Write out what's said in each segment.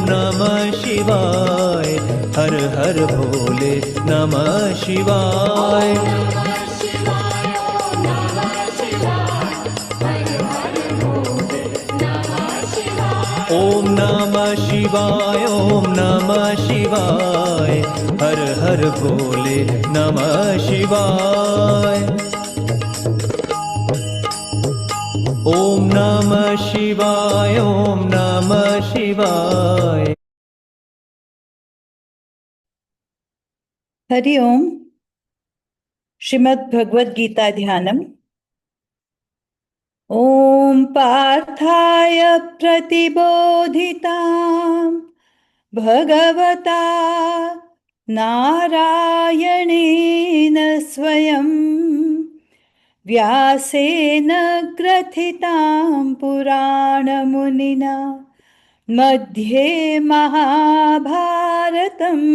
नमः शिवाय, हर हर भोले नमः शिवाय। ॐ नमः शिवाय, ॐ नमः शिवाय, हर हर भोले नमः शिवाय। ॐ नमः शिवाय, ॐ नमः शिवाय। हरि ओम। श्रीमद् भगवद गीता ध्यानम। ओम पार्थाय प्रतिबोधितां भगवता नारायणेन स्वयं व्यासेन ग्रथितां पुराणमुनिना मध्ये महाभारतम्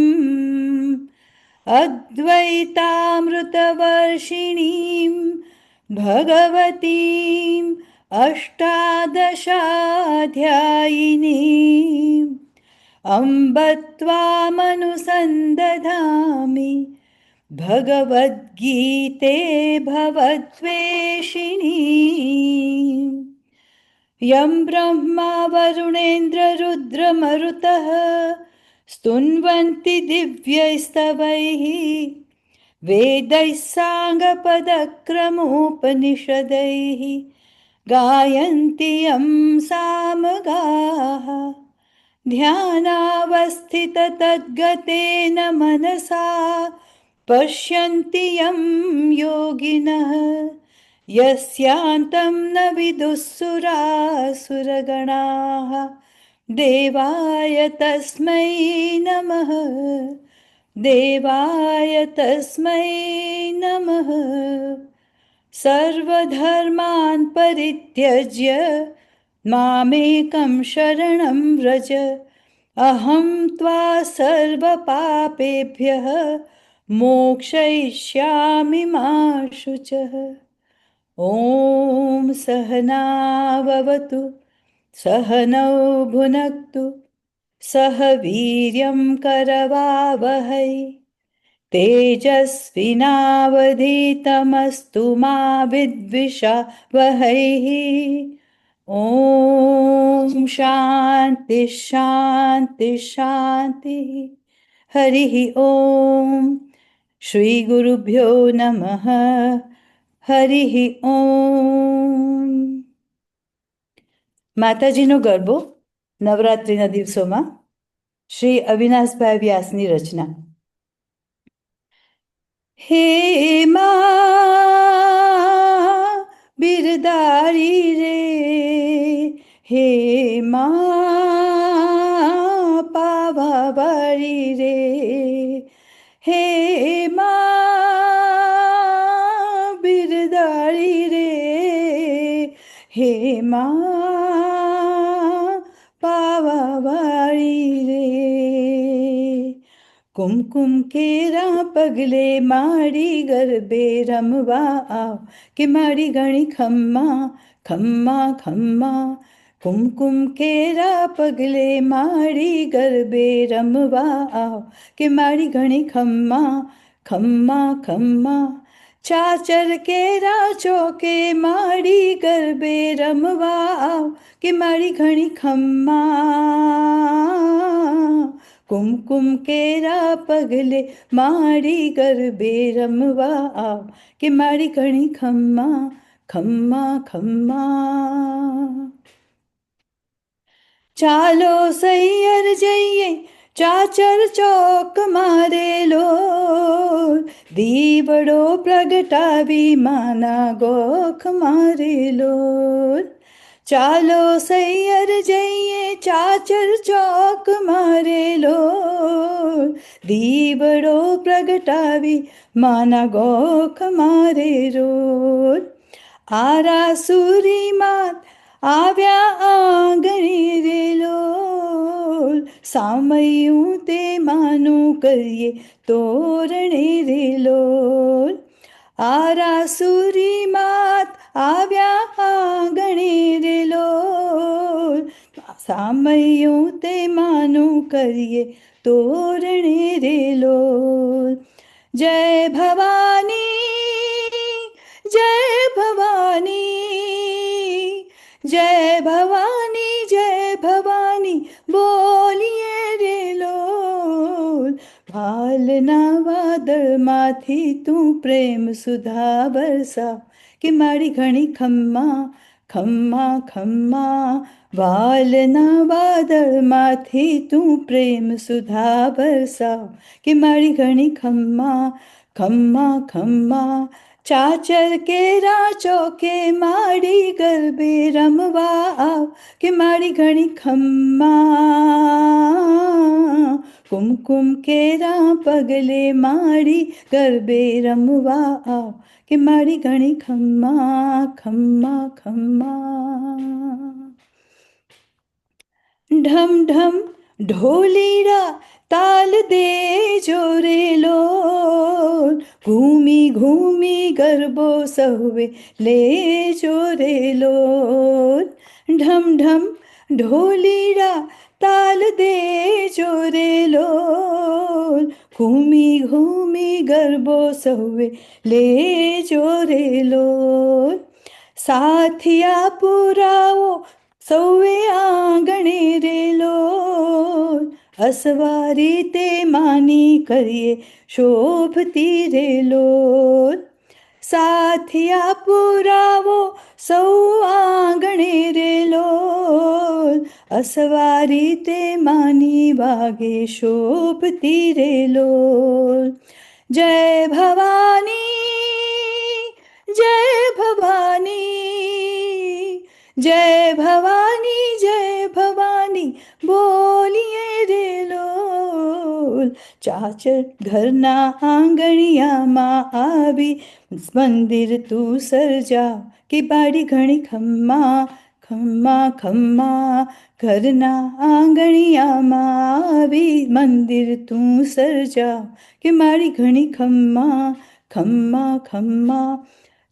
अद्वैतामृतवर्षिणीं भगवतीम् अष्टादशाध्यायिनीम् अम्ब त्वामनुसन्दधामि भगवद्गीते भवद्वेषिणी। यं ब्रह्मा वरुणेन्द्ररुद्रमरुतः स्तुन्वन्ति दिव्यैस्तवैः वेदैः साङ्गपदक्रमोपनिषदैः गायन्ति यं सामगाः ध्यानावस्थिततद्गतेन मनसा पश्यन्ति यं योगिनः यस्यान्तं न विदुःसुरासुरगणाः देवाय तस्मै नमः, देवाय तस्मै नमः। सर्वधर्मान् परित्यज्य मामेकं शरणं व्रज, अहं त्वा सर्वपापेभ्यः मोक्षयिष्यामि मा शुचः। ॐ सहनाववतु सहनौ भुनक्तु सह वीर्यं करवावहै तेजस्विनावधीतमस्तु मा विद्विषावहै। ॐ शान्ति शान्ति शान्तिः। हरिः ॐ। श्री गुरुभ्यो नमः। हरिः ॐ। માતાજીનો ગરબો નવરાત્રિના દિવસોમાં શ્રી અવિનાશભાઈ વ્યાસની રચના। હે મા બિરદારી રે, હે મા પાવાવાળી રે, હે મા બિરદારી રે, હે મા પાવાવાળી રે। કુમકુમ કેરા પગલે માડી ગરબે રમવા આવ, કે માડી ઘણી ખમ્મા ખમ્મા ખમ્મા। કુમકુમ કેરા પગલે માડી ગરબે રમવા આવ, કે માડી ઘણી ખમ્મા ખમ્મા ખમ્મા। ચાચર કેરા ચોકે માડી ગરબે રમવા આવ, કે માડી ઘણી ખમ્મા। કુમકુમ કેરા પગલે માડી ગરબે રમવા આવ, કે માડી ઘણી ખમ્મા ખમ્મા ખમ્મા। ચાલો સૈયર જઈએ ચાચર ચોક મારેલો, દીવડો પ્રગટાવી માના ગોખ મારેલો। ચાલો સૈયર જઈએ ચાચર ચોક મારેલો, દીવડો પ્રગટાવી માના ગોખ મારેલો। આરાસુરી માત આવ્યા આંગણે રેલો, સામયું તે માનું કરીએ તોરણે રેલો। આરાસુરી માત આવ્યા આંગણે રેલો, સામયું તે માનું કરીએ તોરણે રેલો. જય ભવાની, જય ભવાની, જય ભવાની, જય ભવાની બોલીએ રેલો. ભાલના વાદળમાંથી તું પ્રેમ સુધા વરસા, કે મારી ઘણી ખમ્મા ખમ્મા ખમ્મા. વાલના વાદળમાંથી તું પ્રેમ સુધા વરસા, કે મારી ઘણી ખમ્મા ખમ્મા ખમ્મા. ચાચર કેરા ચોકે માડી ગરબે રમવા આવ, કે મારી ઘણી ખમ્મા. કુમકુમ કેરા પગલે માડી ગરબે રમવા આવ, કે મારી ઘણી ખમ્મા ખમ્મા ખમ્મા. ઢમ ઢમ ઢોલીડા તાલ દે જોરેલો, ઘૂમી ઘૂમી ગરબો સહુએ લે જોરેલો. ઢમ ઢમ ઢોલીડા તાલ દે જોરેલો, ઘૂમી ઘૂમી ગરબો સહુએ લે જોરેલો. સાથિયા પુરાવો સૌએ આંગણે રેલો, અસવારી તે માની કરીએ શોભતી રેલો. સાથિયા પુરાવો સૌ આંગણે રેલો, અસવારી તે માની વાગે શોભતી રેલો. જય ભવાની, જય ભવાની, જય ભવાની, જય ભવાની બોલીએ રેલો. ચાચર ઘરના આંગણિયામાં આવી મંદિર તું સર્જા, કે મારી ઘણી ખમ્મા ખમ્મા ખમ્મા. ઘરના આંગણિયામાં આવી મંદિર તું સર્જા, કે મારી ઘણી ખમ્મા ખમ્મા ખમ્મા.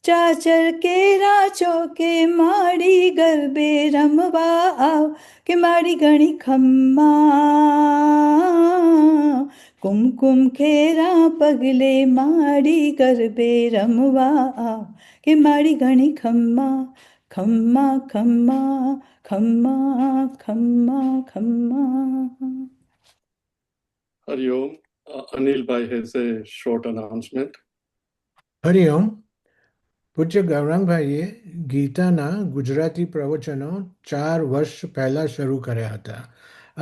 ચાચર કેરા ચોકે માડી ગરબે રમવા આવ, કે મારી ઘણી ખમ્મા. કુમકુમ કેરા પગલે માડી ગરબે રમવા આવ, કે મારી ઘણી ખમ્મા ખમ્મા ખમ્મા ખમ્મા ખમ્મા ખમ્મા. Hariom. Anil Bhai has a short announcement. Hariom. પૂજ્ય ગૌરાંગભાઈએ ગીતાના ગુજરાતી પ્રવચનો 4 વર્ષ પહેલાં શરૂ કર્યા હતા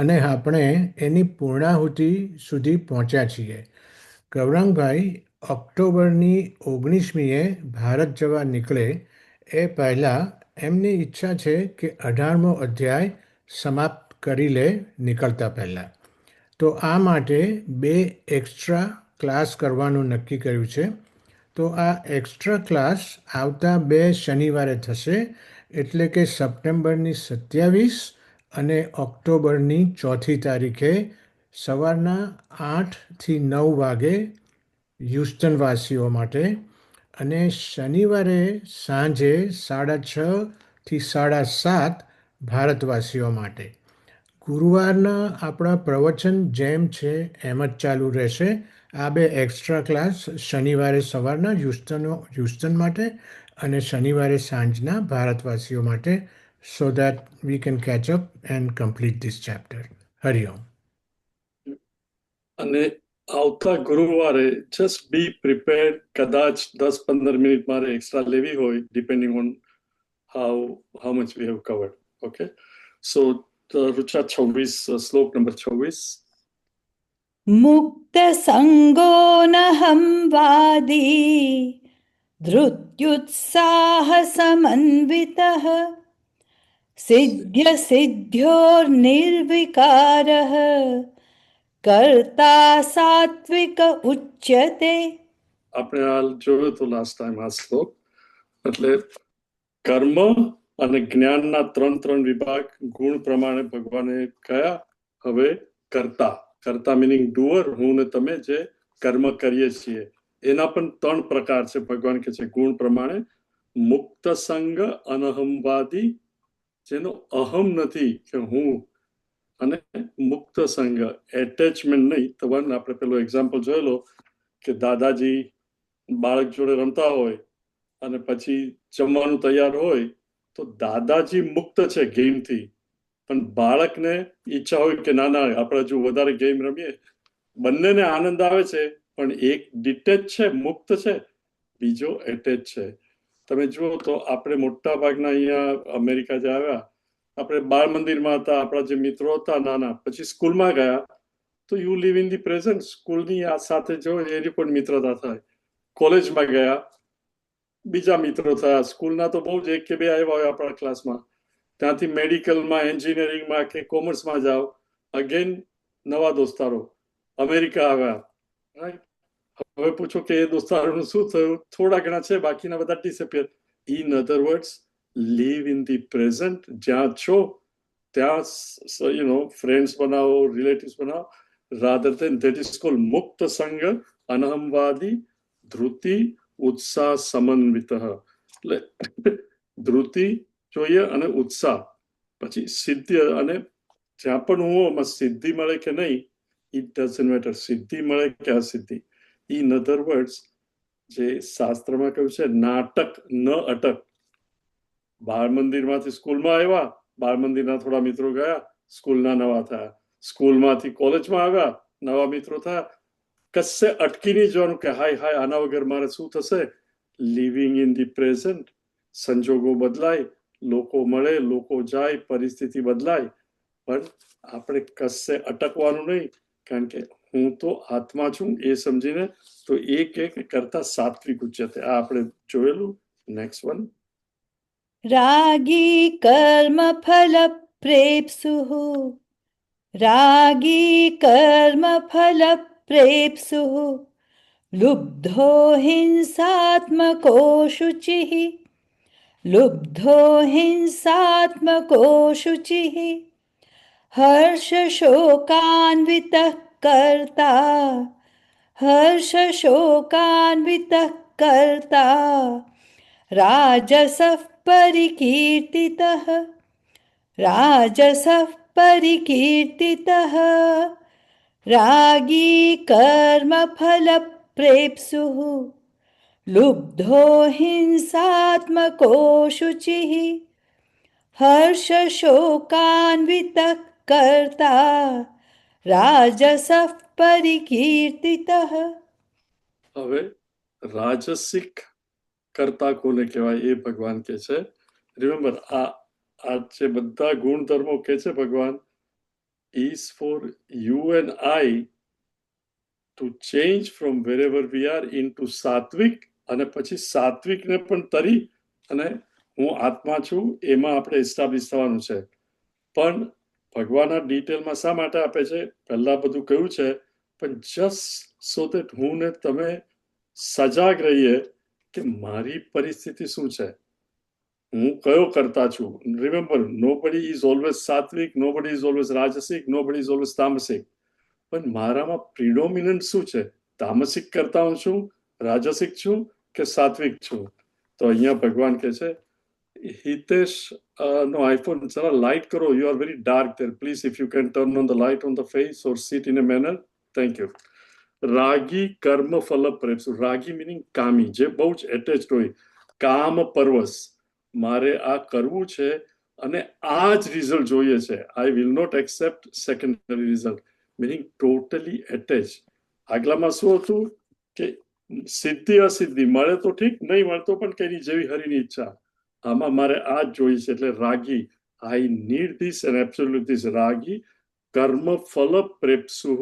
અને આપણે એની પૂર્ણાહુતિ સુધી પહોંચ્યા છીએ. ગૌરાંગભાઈ ઓક્ટોબરની 19મીએ ભારત જવા નીકળે એ પહેલાં એમની ઈચ્છા છે કે 18મો અધ્યાય સમાપ્ત કરી લે નીકળતા પહેલાં. તો આ માટે 2 એક્સ્ટ્રા ક્લાસ કરવાનું નક્કી કર્યું છે. તો આ એક્સ્ટ્રા ક્લાસ આવતા 2 શનિવારે થશે, એટલે કે સપ્ટેમ્બરની 27 અને ઓક્ટોબરની 4મી તારીખે સવારના 8 થી 9 વાગે હ્યુસ્ટનવાસીઓ માટે, અને શનિવારે સાંજે 6:30 થી 7:30 ભારતવાસીઓ માટે. ગુરુવારના આપણા પ્રવચન જેમ છે એમ જ ચાલુ રહેશે. આ 2 એક્સ્ટ્રા ક્લાસ શનિવારે સવારના હ્યુસ્ટન માટે અને શનિવારે સાંજના ભારતવાસીઓ માટે, so that we can catch up and complete this chapter. Hariom. અને આવતા ગુરુવારે જસ્ટ બી પ્રિપેર્ડ, કદાચ 10-15 મિનિટ મારે એક્સ્ટ્રા લેવી હોય, depending on how much we have covered. Okay, so Rucha 26, શ્લોક નંબર 26. મુક્ત સંગો નહમ વાદી ધૃત્યુત્સાહ સમન્વિતઃ, સિદ્ધ્ય સિદ્ધ્યોર્નિર્વિકારઃ, કર્તા સાત્વિક ઉચ્યતે. આપણે આ જોયો તો લાસ્ટ ટાઈમ આ શ્લોક. એટલે કર્મ અને જ્ઞાનના 3 વિભાગ ગુણ પ્રમાણે ભગવાને કયા. હવે કર્તા મીનિંગ ડુઅર, હું ને તમે જે કર્મ કરીએ છીએ એના પણ 3 પ્રકાર છે. ભગવાન કહે છે ગુણ પ્રમાણે મુક્ત સંગ, અનહમવાદી જેનો અહમ નથી કે હું, અને મુક્ત સંગ, એટેચમેન્ટ નહીં. તમારે આપણે પેલો એક્ઝામ્પલ જોયેલો કે દાદાજી બાળક જોડે રમતા હોય અને પછી જમવાનું તૈયાર હોય તો દાદાજી મુક્ત છે ગેમથી, પણ બાળકને ઈચ્છા હોય કે ના ના આપણે હજુ વધારે ગેમ રમીએ. બંનેને આનંદ આવે છે, પણ એક ડિટેચ છે, મુક્ત છે, બીજો એટેચ છે. તમે જુઓ તો આપણે મોટા ભાગના અહીંયા અમેરિકા જે આવ્યા, આપણે બાળ મંદિરમાં હતા, આપણા જે મિત્રો હતા નાના, પછી સ્કૂલમાં ગયા તો you live in the present. સ્કૂલની આ સાથે જો એની પણ મિત્રતા થાય. કોલેજમાં ગયા, બીજા મિત્રો થયા. સ્કૂલના તો બહુ જ એક કે બે આવ્યા હોય આપણા ક્લાસમાં. ત્યાંથી મેડિકલમાં, એન્જિનિયરિંગમાં કે કોમર્સમાં જાઓ, અગેન નવા દોસ્તારો. અમેરિકા આવ્યા, રાઈટ? હવે પૂછો કે એ દોસ્તારોનું શું થયું? થોડા ઘણા છે, બાકીના બધા disappear. In other words, live in the present. જ્યાં છો ત્યાં ફ્રેન્ડ્સ બનાવો, રિલેટિવ્સ બનાવો, rather then that is cold મુક્ત સંગ, અનહમવાદી, ધૃતિ, ઉત્સાહ, સમન્વિત. એટલે ધૃતિ જોઈએ અને ઉત્સાહ, પછી સિદ્ધિ. અને જ્યાં પણ હું એમાં સિદ્ધિ મળે કે નહીં, ઇટ ડઝન્ટ મેટર. સિદ્ધિ મળે કે અસિદ્ધિ. ઇન અધર વર્ડ્સ, જે શાસ્ત્રમાં કહ્યું છે, નાટક ન અટક. બાળ મંદિરમાંથી સ્કૂલમાં આવ્યા, બાળ મંદિરના થોડા મિત્રો ગયા, સ્કૂલના નવા થયા. સ્કૂલમાંથી કોલેજમાં આવ્યા, નવા મિત્રો થયા. કશે અટકી નહીં જવાનું કે હાય હાય આના વગર મારે શું થશે. Living in the present. સંજોગો બદલાય, લોકો મળે, લોકો જાય, પરિસ્થિતિ બદલાય, પણ આપણે કશે અટકવાનું નહીં, કારણ કે હું તો આત્મા છું એ સમજીને. તો એક કરતા સાત્વિક ઉચ્યતે. આ આપણે જોયેલું. Next one. રાગી કર્મ ફલ પ્રેપ્સુઃ, રાગી કર્મ ફલ પ્રેપ્સુઃ, લુબ્ધો હિંસાત્મકો શુચિઃ, લુબ્ધો હિંસાત્મકો શુચિઃ, હર્ષ શોકાન્વિતઃ કર્તા, હર્ષ શોકાન્વિતઃ કર્તા, રાજસઃ પરિકીર્તિતઃ, રાજસઃ પરિકીર્તિતઃ, રાગી કર્મ ફલ પ્રેપ્સુઃ, લુબ્ધો હિંસાત્મકો શુચિઃ, હર્ષ શોકાન્વિતઃ કર્તા, રાજસઃ પરિકીર્તિતઃ. હવે રાજસિક કરતા કોને કહેવાય એ ભગવાન કે છે. રિમેમ્બર, આ જે બધા ગુણધર્મો કે છે ભગવાન, is for you and I to change from wherever we are into સાત્વિક, અને પછી સાત્વિકને પણ તરી અને હું આત્મા છું એમાં આપણે એસ્ટાબ્લિશ થવાનું છે. પણ ભગવાન આ ડિટેલમાં શા માટે આપે છે? પહેલા બધું કહ્યું છે, પણ જસ્ટ સો દેટ હું ને તમે સજાગ રહીએ કે મારી પરિસ્થિતિ શું છે, હું કયો કરતા છું. Remember, nobody is always Satwik, nobody is always રાજસિક, nobody is always તામસિક. પણ મારામાં પ્રિડોમિનન્ટ શું છે? તામસિક કરતા હું છું, રાજસિક છું કે સાત્વિક છું? તો અહીંયા ભગવાન કહે છે, હિતેશ નો આઈફોન જરા લાઇટ કરો. You are very dark there. Please if you can turn on the light on the face or sit in a manner. Thank you. રાગી કર્મ ફલ પ્રેપ્સુ. રાગી મિનિંગ કામી, જે બહુ જ એટેચ્ડ હોય, કામ પરવશ. મારે આ કરવું છે અને આ જ રિઝલ્ટ જોઈએ છે. I will not accept secondary result. Meaning totally attach. આગલામાં શું હતું કે સિદ્ધિ અસિદ્ધિ મળે તો ઠીક, નહીં મળતો પણ કઈની જેવી હરીની ઈચ્છા. આમાં મારે આ જ જોઈએ છે. એટલે રાગી, I need this and absolute this. રાગી કર્મ ફલ પ્રેપ્સુઃ.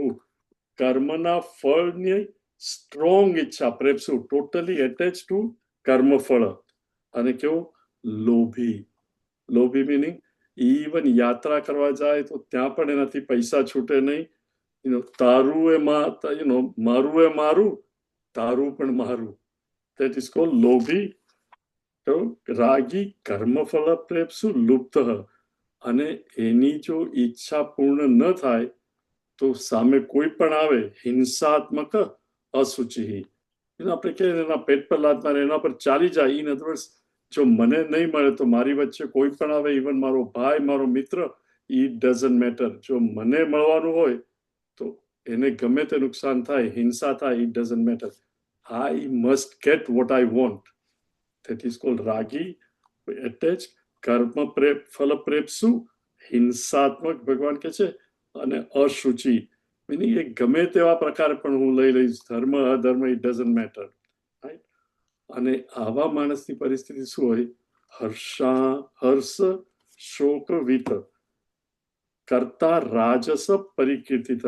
કર્મના ફળની સ્ટ્રોંગ ઈચ્છા. પ્રેપ્સુ, ટોટલી એટેચ ટુ કર્મફળ. અને કેવું? લોભી. લોભી મિનિંગ ઇવન યાત્રા કરવા જાય તો ત્યાં પણ એનાથી પૈસા છૂટે નહીં. તારું એ મારું એ મારું, તારું પણ મારું. ધેટ ઇઝ કોલ્ડ લોભી. તો રાગી કર્મફળ પ્રેપ્સુ લુપ્ત. અને એની જો ઈચ્છા પૂર્ણ ન થાય તો સામે કોઈ પણ આવે, હિંસાત્મક અસુચિ. આપણે કહીએ એના પેટ પર લાત મારે, એના પર ચાલી જાય. ઇન અધર વર્ડ્સ, જો મને નહીં મળે તો મારી વચ્ચે કોઈ પણ આવે, ઇવન મારો ભાઈ, મારો મિત્ર, ઇટ ડઝન્ટ મેટર. જો મને મળવાનું હોય તો એને ગમે તે નુકસાન થાય, હિંસા થાય, it doesn't matter. I must get what I want. That is called રાગી, એટેચ. કર્મ પ્રેપ, ફલ પ્રેપસુ, હિંસાત્મક ભગવાન કે છે, અને અશુચિ મીનિંગ એ ગમે તેવા પ્રકારે પણ હું લઈ લઈશ, ધર્મ અધર્મ, ઇટ ડઝન્ટ મેટર. રાઈટ. અને આવા માણસની પરિસ્થિતિ શું હોય? હર્ષ શોક વિત કરતા રાજસ પરિકીર્તિત.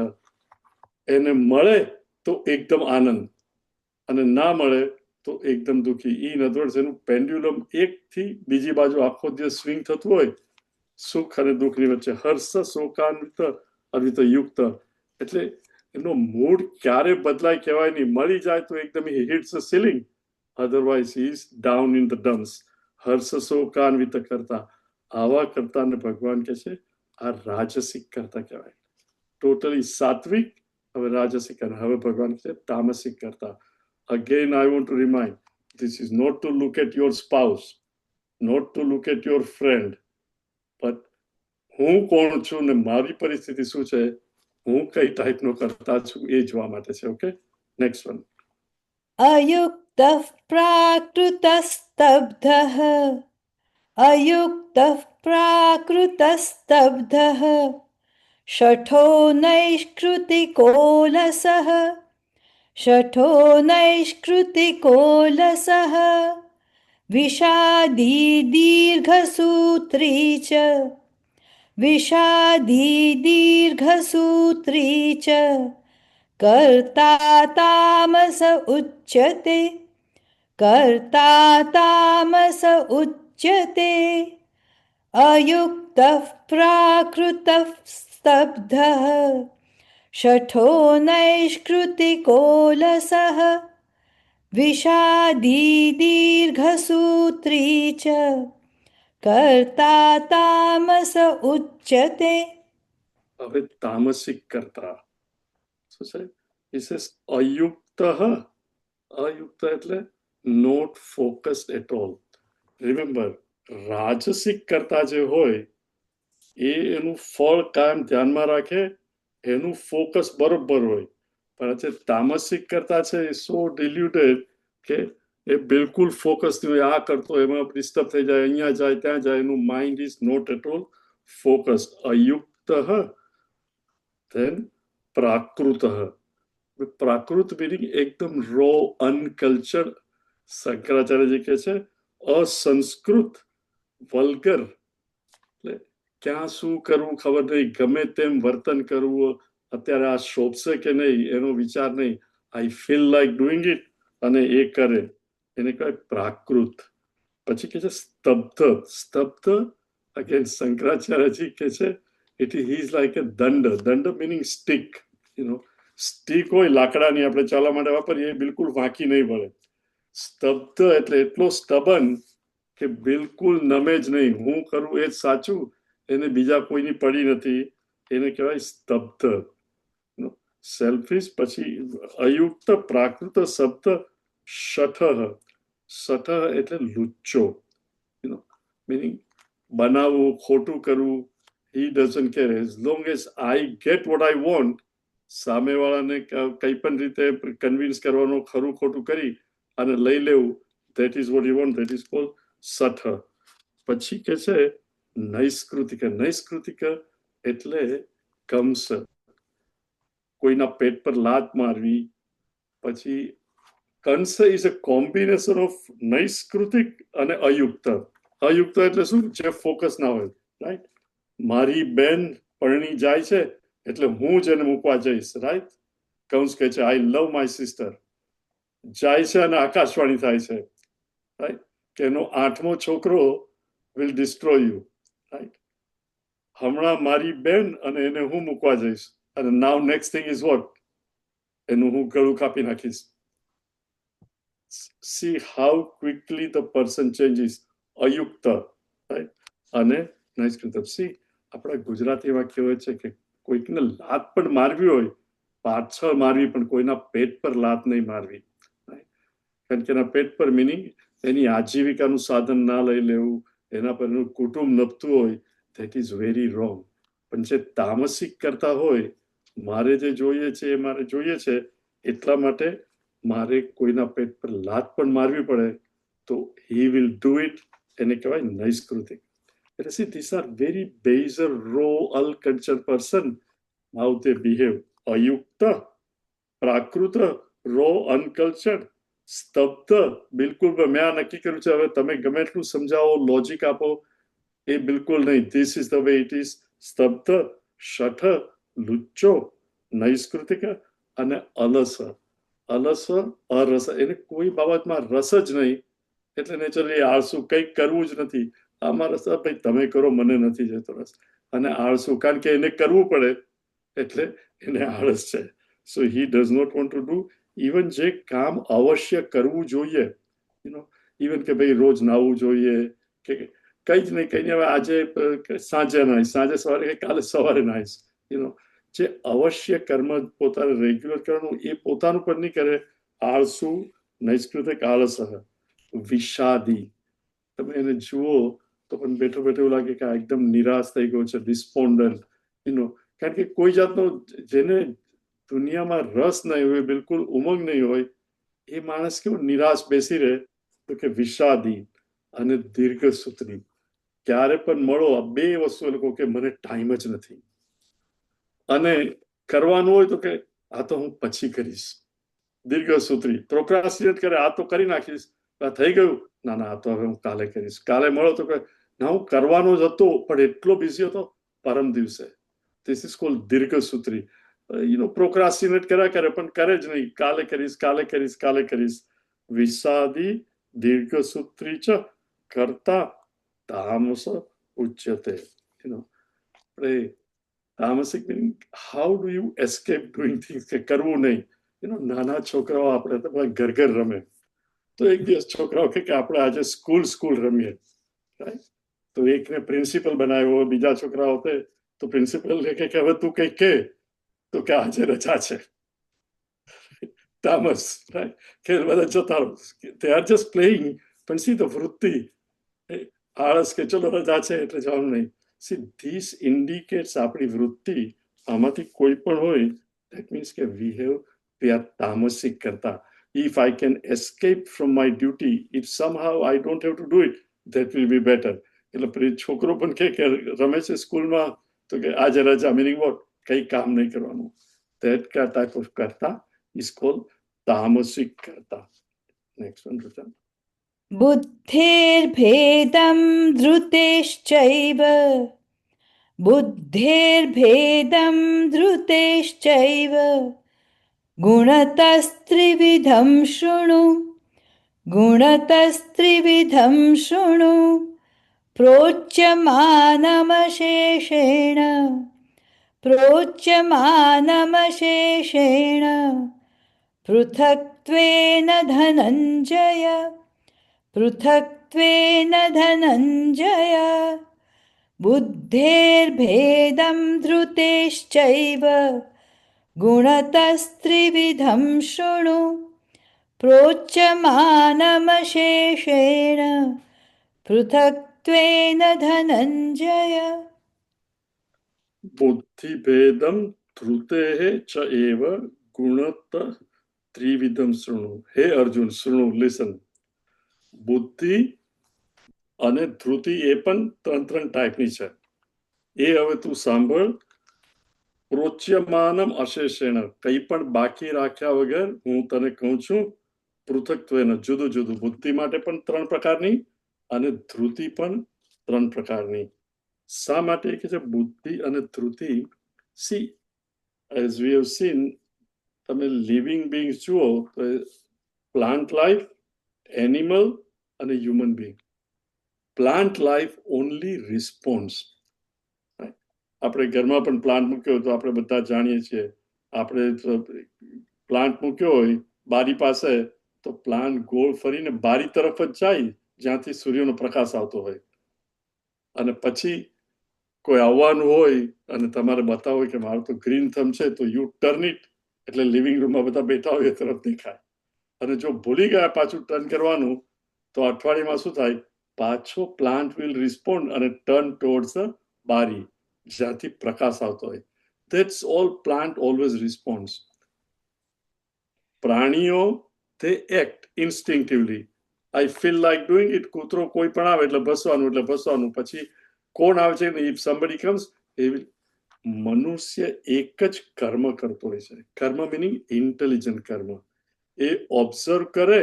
એને મળે તો એકદમ આનંદ, અને ના મળે તો એકદમ દુઃખી. ઇન અધર વર્ડ્સ એનું પેન્ડ્યુલમ એકથી બીજી બાજુ આખો દિવસ સ્વિંગ થતું હોય, સુખ અને દુઃખની વચ્ચે. હર્ષ શોકાન્વિત અવિત યુક્ત, એટલે એનો મૂડ ક્યારે બદલાય કહેવાય નહીં. મળી જાય તો એકદમ hits a ceiling, otherwise he is down in the dumps. હર્ષ શોકાન્વિત કરતા, આવા કરતાને ભગવાન કહે છે આ રાજસિક કરતા કહેવાય. ટોટલી સાત્વિક, હવે રાજસિક, અને હવે ભગવાન કહે છે તામસિક કરતા. Again, I want to remind, this is not to look at your spouse, not to look at your friend, but હું કોણ છું ને મારી પરિસ્થિતિ શું છે, હું કઈ ટાઈપનો કરતા છું એ જોવા માટે છે. Okay, next one. अयुक्तः प्राकृतस्तब्धः अयुक्तः प्राकृतस्तब्धः शठो नैष्कृतिकोलसः शठो नैष्कृतिकोलसः विषादी दीर्घसूत्री च विषादी दीर्घसूत्री च कर्ता तामस उच्यते कर्ता तामस उच्यते अयुक्तः प्राकृतः स्तब्धः शठो नैष्कृतिकोलसः विषादी दीर्घसूत्री च कर्ता तामस उच्यते. હવે તામસિક કરતા શું છે? It says અયુક્ત. અયુક્ત એટલે not focused at all. Remember, રાજસિક કરતા જે હોય એ એનું ફળ કાયમ ધ્યાનમાં રાખે, એનું ફોકસ બરોબર હોય. પણ જે તામસિક કરતા છે એ સો ડિલ્યુટેડ કે એ બિલકુલ ફોકસ નહીં હોય. આ કરતો એમાં ડિસ્ટર્બ થઈ જાય, અહીંયા જાય ત્યાં જાય, એનું mind is not at all focused. અયુક્ત. ધેન પ્રાકૃત. પ્રાકૃત મિનિંગ એકદમ રો, અનકલ્ચર્ડ. શંકરાચાર્યજી કહે છે અસંસ્કૃત, વલ્ગર. એટલે ક્યાં શું કરવું ખબર નહીં, ગમે તેમ વર્તન કરવું, અત્યારે આ શોભશે કે નહીં એનો વિચાર નહીં, આઈ ફીલ લાઈક ડુઈંગ ઇટ, અને એ કરે, એને કહેવાય પ્રાકૃત. પછી કે છે સ્તબ્ધ. સ્તબ્ધ અગેન શંકરાચાર્યજી કહે છે ઇટ ઇઝ લાઈક એ દંડ. દંડ મિનિંગ સ્ટીક. સ્ટીક હોય લાકડાની, આપણે ચાલવા માટે વાપરીએ, એ બિલકુલ વાંકી નહીં પડે. સ્તબ્ધ એટલે એટલો સ્ટબન કે બિલકુલ નમે જ નહીં, હું કરું એ જ સાચું, એને બીજા કોઈની પડી નથી, એને કહેવાય સ્તબ્ધ. સેલ્ફિશ. પછી અયુક્ત, પ્રાકૃત, શબ્દ શઠ. શઠ એટલે લુચ્ચો, meaning બનાવવું, ખોટું કરવું. he doesn't care as long as I get what I want. સામેવાળાને કઈ પણ રીતે કન્વિન્સ કરવાનો, ખરું ખોટું કરી અને લઈ લેવું, that is what you want, that is called સઠ. પછી કે છે નૈષ્કૃતિક. નૈષ્કૃતિક એટલે કંસ, કોઈના પેટ પર લાત મારવી. પછી Kans is a combination of નૈષ્કૃતિક અને અયુક્ત. અયુક્ત એટલે શું? જે ફોકસ ના હોય. રાઈટ. મારી બેન પરણી જાય છે એટલે હું જ એને મૂકવા જઈશ. રાઈટ. કંસ કહે છે આઈ લવ માય સિસ્ટર, જાય છે અને આકાશવાણી થાય છે, રાઈટ, કે એનો 8મો છોકરો વિલ ડિસ્ટ્રોય યુ. રાઈટ. હમણાં મારી બેન અને એને હું મૂકવા જઈશ, અને now next thing is what? એનું હું ગળું કાપી નાખીશ. See how quickly the person changes. અયુક્ત, રાઈટ, અને નૈષ્કૃત. સી આપણા ગુજરાતીમાં કહેવાય છે કે કોઈકને લાત પણ મારવી હોય, પાછળ મારવી, પણ કોઈના પેટ પર લાત નહીં મારવી. કારણ કે એના પેટ પર મિનિંગ એની આજીવિકાનું સાધન ના લઈ લેવું, એના પર એનું કુટુંબ નભતું હોય, ધેટ ઇઝ વેરી રોંગ. પણ જે તામસિક કરતા હોય, મારે જે જોઈએ છે એ મારે જોઈએ છે, એટલા માટે મારે કોઈના પેટ પર લાત પણ મારવી પડે તો હી વિલ ડુ ઇટ. એને કહેવાય નૈષ્કૃતિક. એટલે see this are very baser raw uncultured person, how they behave. અયુક્ત, પ્રાકૃત, રો અનકલ્ચર્ડ, સ્તબ્ધ, બિલકુલ મેં આ નક્કી કર્યું છે, હવે તમે ગમે એટલું સમજાવો, લોજિક આપો, એ બિલકુલ નહીં. This is the way it is. સ્તબ્ધ, શઠ, લુચ્ચો, નૈષ્કૃતિક અને અલસ. અલસ, અરસ, એને કોઈ બાબતમાં રસ જ નહીં. એટલે નેચરલી આળસુ, કંઈક કરવું જ નથી. આમાં રસ, ભાઈ તમે કરો, મને નથી જતો રસ. અને આળસુ, કારણ કે એને કરવું પડે એટલે એને આળસ છે. So he does not want to do even જે કામ અવશ્ય કરવું જોઈએ, ઇવન કે ભાઈ રોજ નાહવું જોઈએ કે કઈ જ નહીં, કઈ નહીં, હવે આજે સાંજે નાહીશ, સાંજે સવારે, કાલે સવારે નાહીશ, જે અવશ્ય કર્મ પોતાને રેગ્યુલર કરવાનું એ પોતાનું પણ નહીં કરે. આળસુ, નૈષ્કૃતિક, આળસ, વિષાદી. તમે એને જુઓ તો પણ બેઠો બેઠો એવું લાગે કે આ એકદમ નિરાશ થઈ ગયો છે, ડિસ્પોન્ડન્ટ, કારણ કે કોઈ જાતનો જેને દુનિયામાં રસ નહીં હોય, બિલકુલ ઉમંગ નહીં હોય, એ માણસ કેવો નિરાશ બેસી રહે? તો કે વિષાદી અને દીર્ઘસૂત્રી. ક્યારે પણ મળો, આ બે વસ્તુ એ લોકો કે મને ટાઈમ જ નથી. અને કરવાનું હોય તો કે આ તો હું પછી કરીશ. દીર્ઘસૂત્રી, પ્રોક્રાસ્ટિનેટ કરે, આ તો કરી નાખીશ, આ થઈ ગયું, ના ના આ તો હવે હું કાલે કરીશ. કાલે મળો તો કે ના હું કરવાનો જ હતો પણ એટલો બિઝી હતો પરમ દિવસે. ધીસ ઇઝ કોલ્ડ દીર્ઘસૂત્રી. પ્રોક્રાસ્ટિનેટ કર્યા કરે પણ કરે જ નહીં, કાલે કરીશ, કાલે કરીશ, કાલે કરીશ. વિષાદી, દીર્ઘસૂત્રી ચ કર્તા તામસ ઉચ્યતે. તામસિક meaning how do you escape doing things, કે કરવું નહીં. નાના છોકરાઓ આપણે તો ઘર ઘર રમે, તો એક દિવસ છોકરાઓ કે આપણે આજે સ્કૂલ રમીએ, રાઈટ? તો એકને પ્રિન્સિપલ બનાવ્યો, બીજા છોકરાઓ તો પ્રિન્સિપલ કે હવે તું કઈ કે, તો કે આજે રજા છે. તામસ, રાઈટ? કે બધા જતા રહો, they are just playing. પણ સી ધ વૃત્તિ, આળસ કે ચલો રજા છે એટલે જવાનું નહીં. સી ધીસ ઇન્ડિકેટ્સ આપણી વૃત્તિ, આમાંથી કોઈ પણ હોય, that means કે we are તામસિક કરતા. If I can escape from my duty, if somehow I don't have to do it, that will be better. એટલે છોકરો પણ કે રમે છે સ્કૂલમાં તો કે આજે રજા, મીનિંગ વોટ? કઈ કામ નહીં કરવાનું. That type of karta is called તામસિક karta. Next one, Rucha. बुद्धेर्भेदं धृतेश्चैव बुद्धेर्भेदं धृतेश्चैव गुणतस्त्रिविधं शृणु गुणतस्त्रिविधं शृणु प्रोच्यमानमशेषेण पृथक्त्वेन धनञ्जय पृथक्त्वेन धनञ्जय बुद्धेर्भेदं धृतेश्चैव गुणतस्त्रिविधं शृणु प्रोच्यमानमशेषेण पृथक्त्वेन धनञ्जय. बुद्धिभेदं धृतेः च एव गुणत त्रिविधं शृणु. हे अर्जुन, शृणु, लिसन. બુદ્ધિ અને ધૃતિ એ પણ ત્રણ ટાઈપની છે. એ હવે તું સાંભળ. પ્રોચ્યમાનમ અશેષેણ, કંઈ પણ બાકી રાખ્યા વગર હું તને કહું છું. પૃથક્ત્વેન, જુદું જુદું. બુદ્ધિ માટે પણ 3 પ્રકારની અને ધૃતિ પણ 3 પ્રકારની. શા માટે કે છે બુદ્ધિ અને ધૃતિ? See, as we have seen, તમે લિવિંગ બીંગ્સ જુઓ તો પ્લાન્ટ લાઈફ, એનિમલ અને human being. Plant life only response. આપણે ઘરમાં પણ પ્લાન્ટ મૂક્યો તો આપણે બધા જાણીએ છીએ. આપણે પ્લાન્ટ મૂક્યો હોય બારી પાસે તો પ્લાન્ટ ગોળ ફરીને બારી તરફ જ જાય જ્યાંથી સૂર્યનો પ્રકાશ આવતો હોય. અને પછી કોઈ આવવાનું હોય અને તમારે બતાવો કે મારું તો ગ્રીન થમ છે, તો યુ ટર્ન ઇટ, એટલે લિવિંગ રૂમમાં બધા બેઠા હોય એ તરફ દેખાય. અને જો ભૂલી ગયા પાછું ટર્ન કરવાનું તો અઠવાડિયામાં શું થાય, પાછો પ્લાન્ટ વિલ રિસ્પોન્ડ અને ટર્ન ટુવર્ડ્સ ધ બારી જ્યાંથી પ્રકાશ આવતો હોય. That's all plant always responds. પ્રાણીઓ તે act instinctively. I feel like doing it. કૂતરો કોઈ પણ આવે એટલે ભસવાનું, પછી કોણ આવે છે, ઇફ સમબડી કમ્સ એ. મનુષ્ય એક જ કર્મ કરતો હોય છે. કર્મ મિનિંગ ઇન્ટેલિજન્ટ કર્મ. એ ઓબ્ઝર્વ કરે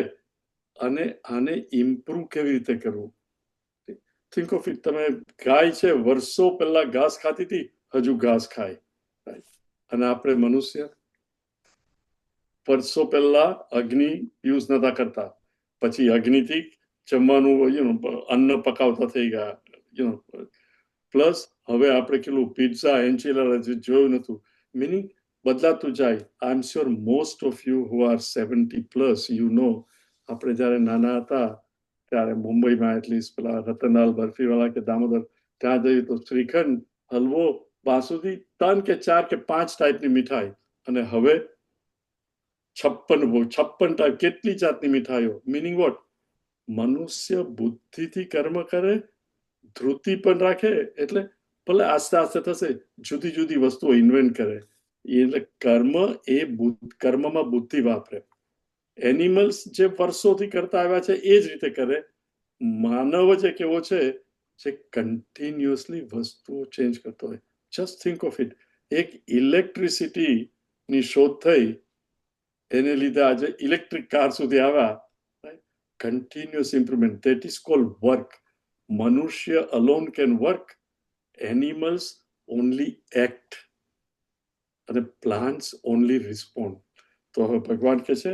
અને આને ઇમ્પ્રુવ કેવી રીતે કરવું. Think of it. તમે ગાય છે, વર્ષો પહેલા ઘાસ ખાતી હતી, હજુ ઘાસ ખાય. અને આપણે મનુષ્ય વર્ષો પહેલા અગ્નિ યુઝ નતા કરતા, પછી અગ્નિથી જમવાનું અન્ન પકાવતા થઈ ગયા. પ્લસ હવે આપણે કેટલું પિઝા એન્ચિલાડા જોયું નતું. મિનિંગ બદલાતું જાય. I am sure most of you who are 70+, you know, આપણે જયારે નાના હતા ત્યારે મુંબઈમાં એટલીસ્ટ પેલા રતનલાલ બરફીવાળા કે દામોદર ત્યાં જઈએ તો શ્રીખંડ, હલવો, બાસુંદી 3 કે 4 કે 5 ટાઈપની મીઠાઈ. અને હવે 56 ટાઈપ, કેટલી જાતની મીઠાઈઓ. Meaning what? મનુષ્ય બુદ્ધિથી કર્મ કરે, ધૃતિ પણ રાખે, એટલે ભલે આસ્તે આસ્તે થશે, જુદી જુદી વસ્તુઓ ઇન્વેન્ટ કરે. એટલે કર્મમાં બુદ્ધિ વાપરે. એનિમલ્સ જે વર્ષોથી કરતા આવ્યા છે એ જ રીતે કરે. માનવ જ એક એવો છે જે કન્ટિન્યુઅસલી વસ્તુઓ ચેન્જ કરતો હોય. Just think of it. એક ઇલેક્ટ્રિસિટીની શોધ થઈ, એને લીધે આજે ઇલેક્ટ્રિક કાર સુધી આવ્યા. Continuous improvement, that is called work. મનુષ્ય alone can work, animals only act, અને પ્લાન્ટ્સ ઓનલી રિસ્પોન્ડ. તો હવે ભગવાન કહે છે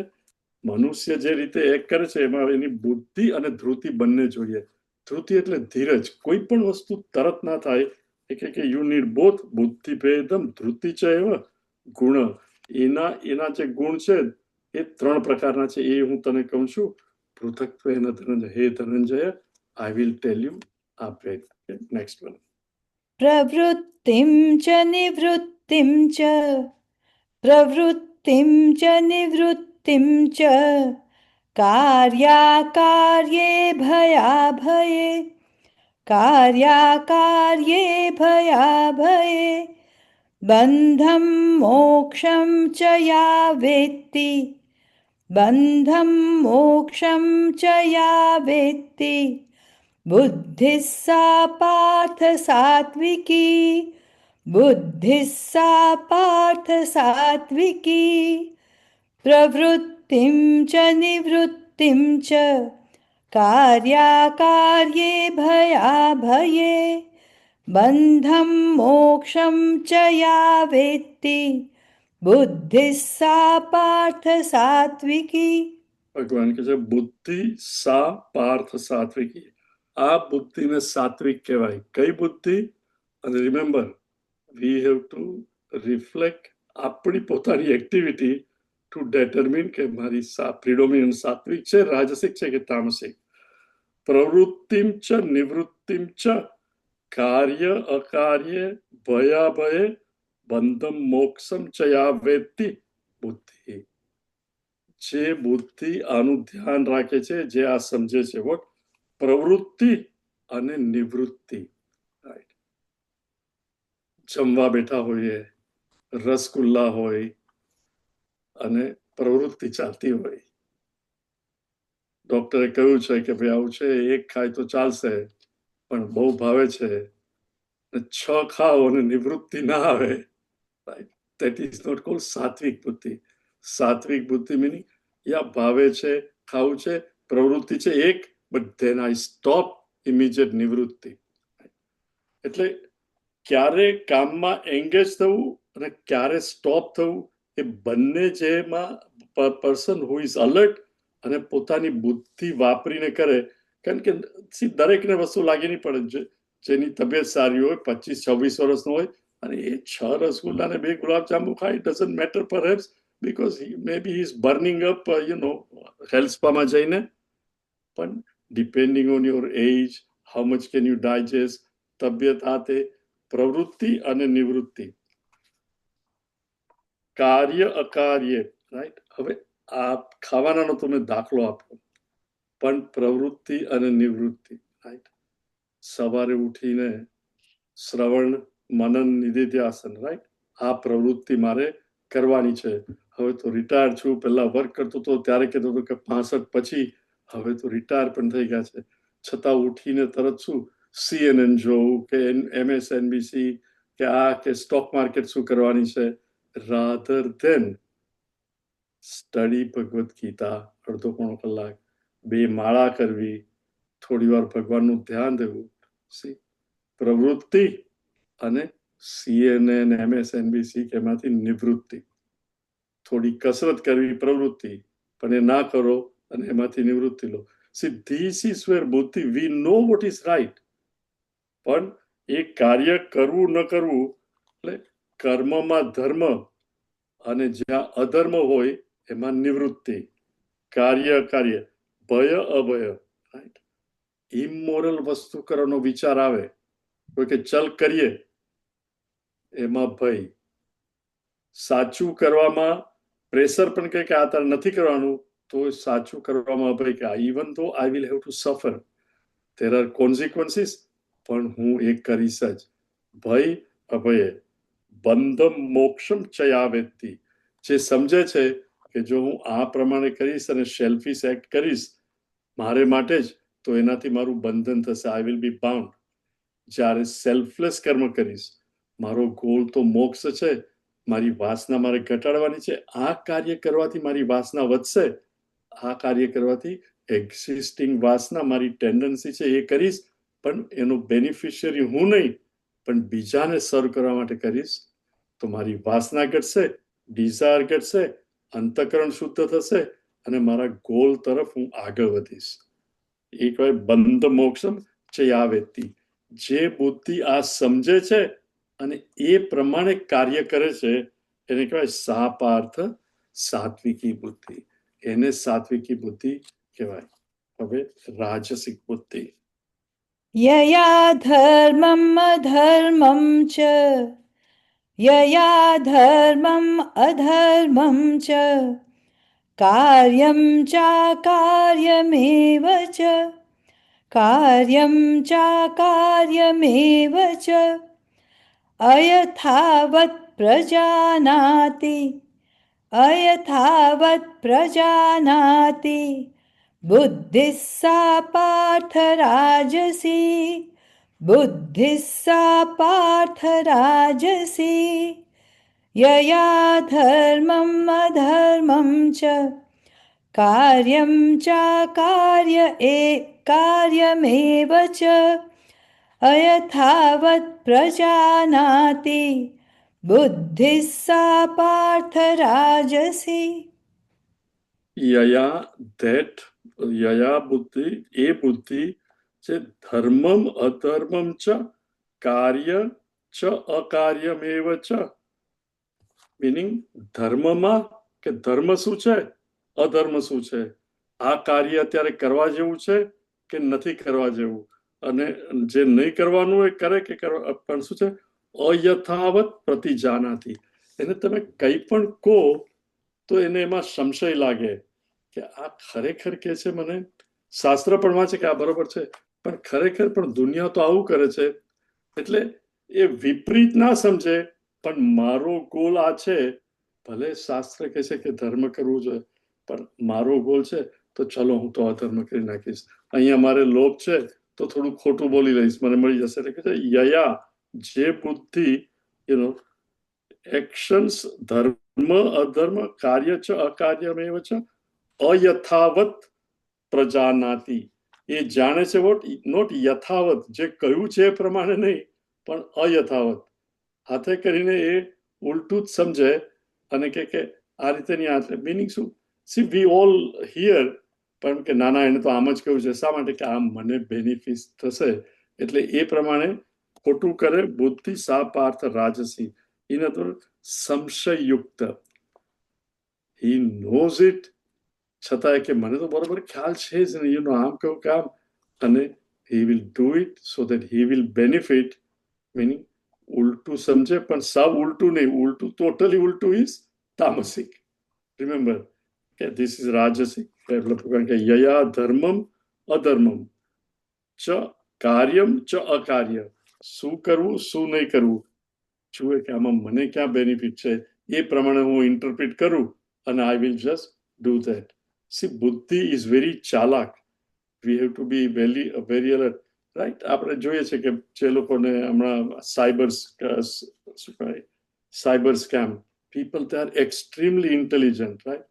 મનુષ્ય જે રીતે એક્ટ કરે છે એમાં એની બુદ્ધિ અને ધૃતિ બંને જોઈએ. ધૃતિ એટલે ધીરજ. કોઈ પણ વસ્તુ તરત ના થાય. એ કે યુ નીડ બોથ. બુદ્ધિ ભેદમ ધૃતિ ચ એવ ગુણ. એના જે ગુણ છે એ 3 પ્રકારના છે. એ હું તને કહું છું. પૃથક્ત્વેન ધનંજય. હે Dhananjay, I will tell you after. Okay, next one. પ્રવૃત્તિમ ચ નિવૃત્તિમ ચ નિવૃત્તિમ ચ કાર્યાકાર્યે ભયાભયે બંધમ મોક્ષમ ચ યા વેત્તિ બુદ્ધિ સા પાર્થ સાત્વિકી પ્રવૃત્તિમ ચ નિવૃત્તિમ ચ કાર્યાકાર્યે ભયાભયે બંધમ મોક્ષમ ચ યા વેત્તિ બુદ્ધિ સા પાર્થ સાત્વિકી. ભગવાન કહે છે બુદ્ધિ સા પાર્થ સાત્વિકી. આ બુદ્ધિને સાત્વિક કહેવાય. કઈ બુદ્ધિ? અને remember, V have two reflect આપણી પોતાની એક્ટિવિટી ટુ ડેટરમિન કે મારી પ્રિડોમિનન્ટ સાત્વિક છે, રાજસિક છે કે તામસિક. પ્રવૃત્તિમ ચ નિવૃત્તિમ ચ કાર્ય અકાર્ય ભયાભયે બંધમ મોક્ષમ ચ યા વેત્તિ બુદ્ધિ. જે બુદ્ધિ આનું ધ્યાન રાખે છે, જે આ સમજે છે, વોટ? પ્રવૃત્તિ અને નિવૃત્તિ. રાઈટ. જમવા બેઠા હોઈએ, રસગુલ્લા હોય અને પ્રવૃત્તિ ચાલતી હોય. ડોક્ટરે કહ્યું છે કે ભાઈ આવું છે, એક ખાય તો ચાલશે, પણ બહુ ભાવે છે, 6 ખાઓ અને નિવૃત્તિ ના આવે. Right. That is not called સાત્વિક બુદ્ધિ. સાત્વિક બુદ્ધિ મિનિંગ યા ભાવે છે, ખાવું છે, પ્રવૃત્તિ છે એક, but than I stop, immediate નિવૃત્તિ. એટલે ક્યારે કામમાં એંગેજ થવું અને ક્યારે સ્ટોપ થવું, એ બંને જેમાં પર્સન હુ ઇઝ અલર્ટ અને પોતાની બુદ્ધિ વાપરીને કરે. કારણ કે દરેકને વસ્તુ લાગી નહીં પડે. જેની તબિયત સારી હોય, 25-26 વર્ષનો હોય, અને એ 6 રસગુલ્લા ને 2 ગુલાબજાંબુ ખાય, it doesn't matter perhaps, because maybe he is burning up, health spa માં જઈને. પણ depending on your age, how much can you digest, તબિયત આ તે. પ્રવૃત્તિ અને નિવૃત્તિ. કાર્ય અકાર્ય. રાઈટ. હવે આ ખાવાનાનો તમે દાખલો આપો. પણ પ્રવૃત્તિ અને નિવૃત્તિ, રાઈટ? સવારે ઉઠીને શ્રવણ, મનન, નિધિધ્યાસન, રાઈટ? આ પ્રવૃત્તિ મારે કરવાની છે. હવે તો રિટાયર છું, પહેલા વર્ક કરતો હતો ત્યારે કહેતો હતો કે 65 પછી, હવે તો રિટાયર પણ થઈ ગયા છે, છતાં ઉઠીને તરત શું CNN જોવું કે MSNBC કે આ કે સ્ટોક માર્કેટ શું કરવાની છે, rather than study Bhagavad Gita અડધો પોણો કલાક, 2 માળા કરવી, થોડી વાર ભગવાનનું ધ્યાન દેવું. સી, પ્રવૃત્તિ અને CNN, MSNBC કે એમાંથી નિવૃત્તિ. થોડી કસરત કરવી પ્રવૃત્તિ, પણ એ ના કરો અને એમાંથી નિવૃત્તિ લો. સી, ધીસ ઇઝ વેર બુદ્ધિ, વી નો વોટ ઇઝ રાઈટ, પણ એ કાર્ય કરવું ન કરવું, એટલે કર્મમાં ધર્મ અને જ્યાં અધર્મ હોય એમાં નિવૃત્તિ, કાર્ય કાર્ય, ભય અભય, રાઈટ? ઇમોરલ વસ્તુ કરવાનો વિચાર આવે તો કે ચલ કરીએ, એમાં ભય. સાચું કરવામાં પ્રેશર પણ કહે કે આ તારે નથી કરવાનું, તો સાચું કરવામાં ભય કે ઇવન ધો આઈ વિલ હેવ ટુ સફર, ધેર આર કોન્સિક્વન્સીસ, પણ હું એ કરીશ જ. ભય અભય, બંધમ મોક્ષમ ચયાવેત્તિ. જે સમજે છે કે જો હું આ પ્રમાણે કરીશ અને સેલ્ફિશ એક્ટ કરીશ મારે માટે જ, તો એનાથી મારું બંધન થશે, આઈ વિલ બી બાઉન્ડ. જ્યારે સેલ્ફલેસ કર્મ કરીશ, મારો ગોલ તો મોક્ષ છે, મારી વાસના મારે ઘટાડવાની છે, આ કાર્ય કરવાથી મારી વાસના વધશે, આ કાર્ય કરવાથી એક્ઝિસ્ટિંગ વાસના મારી ટેન્ડન્સી છે એ કરીશ, પણ એનો બેનિફિશિયરી હું નહીં પણ બીજાને સર્વ કરવા માટે કરીશ, તો મારી વાસના ઘટશે, ડિઝાયર ઘટશે, અંતઃકરણ શુદ્ધ થશે અને મારા ગોલ તરફ હું આગળ વધીશ. એ કહેવાય બંધ મોક્ષમ ચયાવેત્તિ. જે બુદ્ધિ આ સમજે છે અને એ પ્રમાણે કાર્ય કરે છે એને કહેવાય સા પાર્થ સાત્વિકી બુદ્ધિ. એને સાત્વિકી બુદ્ધિ કહેવાય. હવે રાજસિક બુદ્ધિ. यया धर्मम् अधर्मं च यया धर्मम् अधर्मं च कार्यं चाकार्यमेव च कार्यं चाकार्यमेव च अयथावत् प्रजानाति बुद्धिः सा पार्थ राजसी यया धर्मम् अधर्मं च कार्यं चाकार्यमेव च अयथावत् प्रजानाति बुद्धिः सा पार्थ राजसी. યયા બુદ્ધિ, એ બુદ્ધિ જે ધર્મમ અધર્મમ ચ કાર્ય ચ અકાર્યમેવ ચ, મીનિંગ ધર્મમાં કે ધર્મ શું છે, અધર્મ શું છે, આ કાર્ય અત્યારે કરવા જેવું છે કે નથી કરવા જેવું, અને જે નહીં કરવાનું એ કરે કે કરવા, પણ શું છે અયથાવત પ્રતિજાનાતિ. એને તમે કંઈ પણ કહો તો એને એમાં સંશય લાગે કે આ ખરેખર કે છે, મને શાસ્ત્ર પણ વાંચે કે આ બરોબર છે, પણ ખરેખર પણ દુનિયા તો આવું કરે છે, એટલે એ વિપરીત ના સમજે, પણ મારો ગોલ આ છે, ભલે શાસ્ત્ર કહે છે કે ધર્મ કરવું જોઈએ, પણ મારો ગોલ છે તો ચલો હું તો અધર્મ કરી નાખીશ, અહીંયા મારે લોભ છે તો થોડું ખોટું બોલી લઈશ, મને મળી જશે. એટલે કે છે યયા, જે બુદ્ધિ એક્શન્સ ધર્મ અધર્મ કાર્ય ચ અકાર્યમેવ ચ અયથાવત પ્રજાનાતિ, એ જાણે છે વોટ નોટ યથાવત, જે કહ્યું છે એ પ્રમાણે નહીં પણ અયથાવત, હાથે કરીને એ ઉલટું જ સમજે અને કે આ રીતે નહીં, આ મીનિંગ શું, સી વી ઓલ હિયર, પણ કે નાના એને તો આમ જ કહ્યું છે, શા માટે કે આમ મને બેનિફિટ થશે, એટલે એ પ્રમાણે ખોટું કરે. બુદ્ધિ સા પાર્થ રાજસી, ઇન અધર સંશયયુક્ત, હી નોઝ ઇટ, છતાંય કે મને તો બરોબર ખ્યાલ છે જ ને, આમ કહું કામ, અને he will do it so that he will benefit, meaning ઉલટું સમજે, પણ સાવ ઉલટું નહીં, ઉલટું ટોટલી ઉલટું ઇઝ તામસિક. રિમેમ્બર કે ધીસ ઇઝ રાજસિક. ડેવલપ, કારણ કે યયા ધર્મમ અધર્મમ ચ કાર્યમ ચ અકાર્ય, શું કરવું શું નહીં કરવું, જુએ કે આમાં મને ક્યાં બેનિફિટ છે એ પ્રમાણે હું ઇન્ટરપ્રિટ કરું અને I will just do that. See, બુદ્ધિ ઇઝ વેરી ચાલાક. We have to be very alert, right. આપણે જોઈએ છે કે જે લોકોને હમણાં cyber scam, people, they are extremely intelligent, right?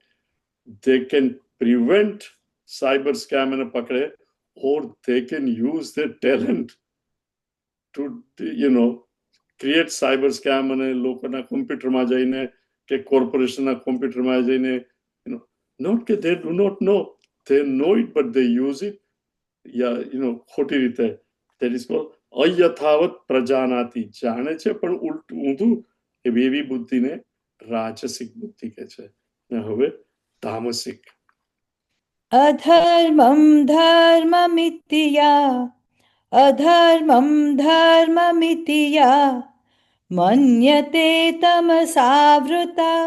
They can prevent cyber scam and pakde, or they can use their talent to, create cyber scam અને લોકોના કોમ્પ્યુટરમાં જઈને કે કોર્પોરેશનના કોમ્પ્યુટરમાં જઈને, not કે they do not know, they know it but they use it, ખોટી રીતે. that is called અયથાવત પ્રજાનાતિ, જાણે છે પણ ઊંધું, એવી બુદ્ધિને રાજસિક બુદ્ધિ કહે છે. ને હવે તામસિક. અધર્મમ ધર્મમિતિ યા, અધર્મમ ધર્મમિતિ યા મન્યતે તમસાવૃતા,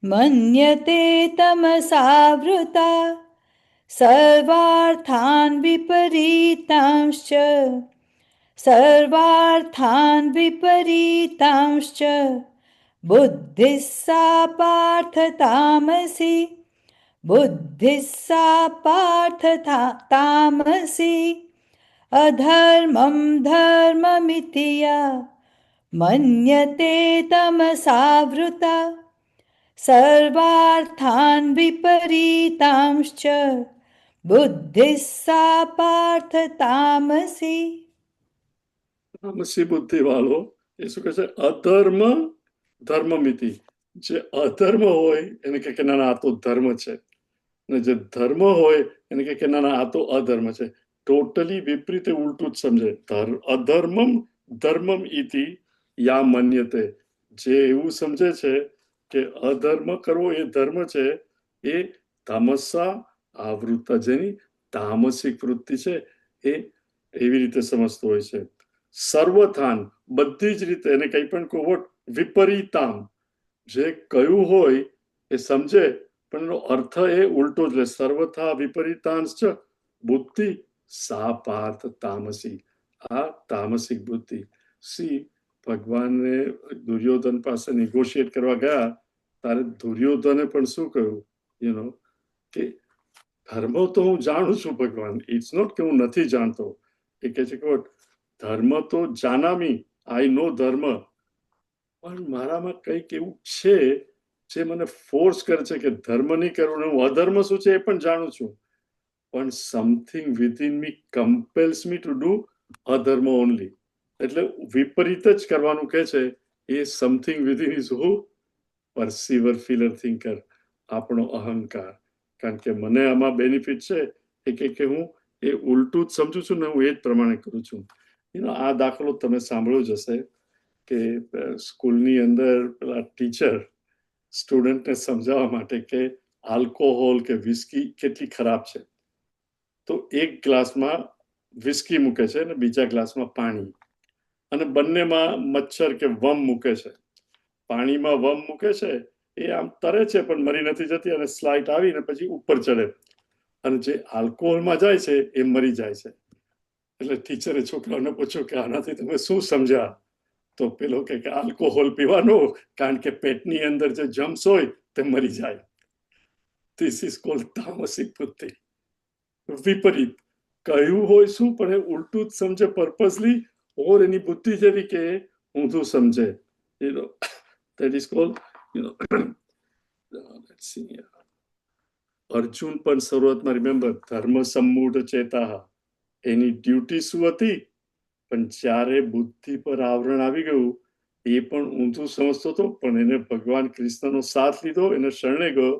મન્યતે તમસાવૃતા સર્વાર્થાન વિપરીતાંશ્ચ, સર્વાર્થાન વિપરીતાંશ્ચ બુદ્ધિ સા પાર્થ તામસી, બુદ્ધિ સા પાર્થ તામસી અધર્મમ ધર્મમિતિ યા મન્યતે તમસાવૃતા સર્વાર્થાન વિપરીતાંશ્ચ બુદ્ધિ સા પાર્થ તામસી. તામસી બુદ્ધિ વાળો એ શું કહે છે? અધર્મ ધર્મમિતિ. જે અધર્મ હોય એને કે ના આ તો ધર્મ છે, અને જે ધર્મ હોય એને કે ના આ તો અધર્મ છે. ટોટલી વિપરીત, ઉલટું જ સમજે. અધર્મમ ધર્મમ ઇતિ યા મન્યતે, જે એવું સમજે છે કે અધર્મ કરવો એ ધર્મ છે, એ તમસા આવૃત્ત, જેની તામસિક વૃત્તિ છે એ એવી રીતે સમજતો હોય છે. સર્વથાન, બધી જ રીતે, એને કંઈ પણ કહો, વિપરીતામ, જે કયું હોય એ સમજે પણ એનો અર્થ એ ઉલટો જ લે. સર્વથા વિપરીતાંશ્ચ બુદ્ધિ સા પાર્થ તામસી, આ તામસિક બુદ્ધિ. સી, ભગવાનને દુર્યોધન પાસે નેગોશિએટ કરવા ગયા ત્યારે દુર્યોધને પણ શું કહ્યું, કે ધર્મ તો હું જાણું છું ભગવાન, ઇટ્સ નોટ કે હું નથી જાણતો. એ કહે છે કે ધર્મ તો જાનામી, આઈ નો ધર્મ, પણ મારામાં કંઈક એવું છે જે મને ફોર્સ કરે છે કે ધર્મ નહીં કરવું. હું અધર્મ શું છે એ પણ જાણું છું, પણ something within me compels me to do અધર્મ ઓનલી. એટલે વિપરીત જ કરવાનું કહે છે. એ something within is who? Perceiver, feeler, thinker, આપણો અહંકાર. કારણ કે મને આમાં બેનિફિટ છે, એ કે હું એ ઉલટું જ સમજુ છું ને હું એ જ પ્રમાણે કરું છું. આ દાખલો તમે સાંભળ્યો જ હશે કે સ્કૂલની અંદર પેલા ટીચર સ્ટુડન્ટને સમજાવવા માટે કે આલ્કોહોલ કે વિસ્કી કેટલી ખરાબ છે, તો એક ગ્લાસમાં વિસ્કી મૂકે છે અને બીજા ગ્લાસમાં પાણી, અને બંનેમાં મચ્છર કે વમ મૂકે છે. પાણીમાં વમ મૂકે છે એ આમ તરે છે પણ મરી નથી જતી, અને સ્લાઇટ આવીને પછી ઉપર ચડે, અને જે આલ્કોહોલમાં જાય છે એ મરી જાય છે. એટલે ટીચરે છોકરાઓને પૂછ્યું કે આનાથી તમે શું સમજ્યા? તો પેલો કે આલ્કોહોલ પીવાનો, કારણ કે પેટની અંદર જે જમ્સ હોય તે મરી જાય. ધીસ ઇઝ કોલ્ડ તામસિક બુદ્ધિ. વિપરીત કહ્યું હોય શું પણ એ ઉલટું જ સમજે પર્પસલી, ઓર એની બુદ્ધિ જેવી કે ઊંધું સમજે. that is called, let's see, Arjun પણ શરૂઆતમાં રિમેમ્બર ધર્મ સંમૂઢ ચેતા, એની ડ્યુટી શું હતી, પણ જ્યારે બુદ્ધિ પર આવરણ આવી ગયું એ પણ ઊંધું સમજતો હતો, પણ એને ભગવાન કૃષ્ણનો સાથ લીધો, એને શરણે ગયો,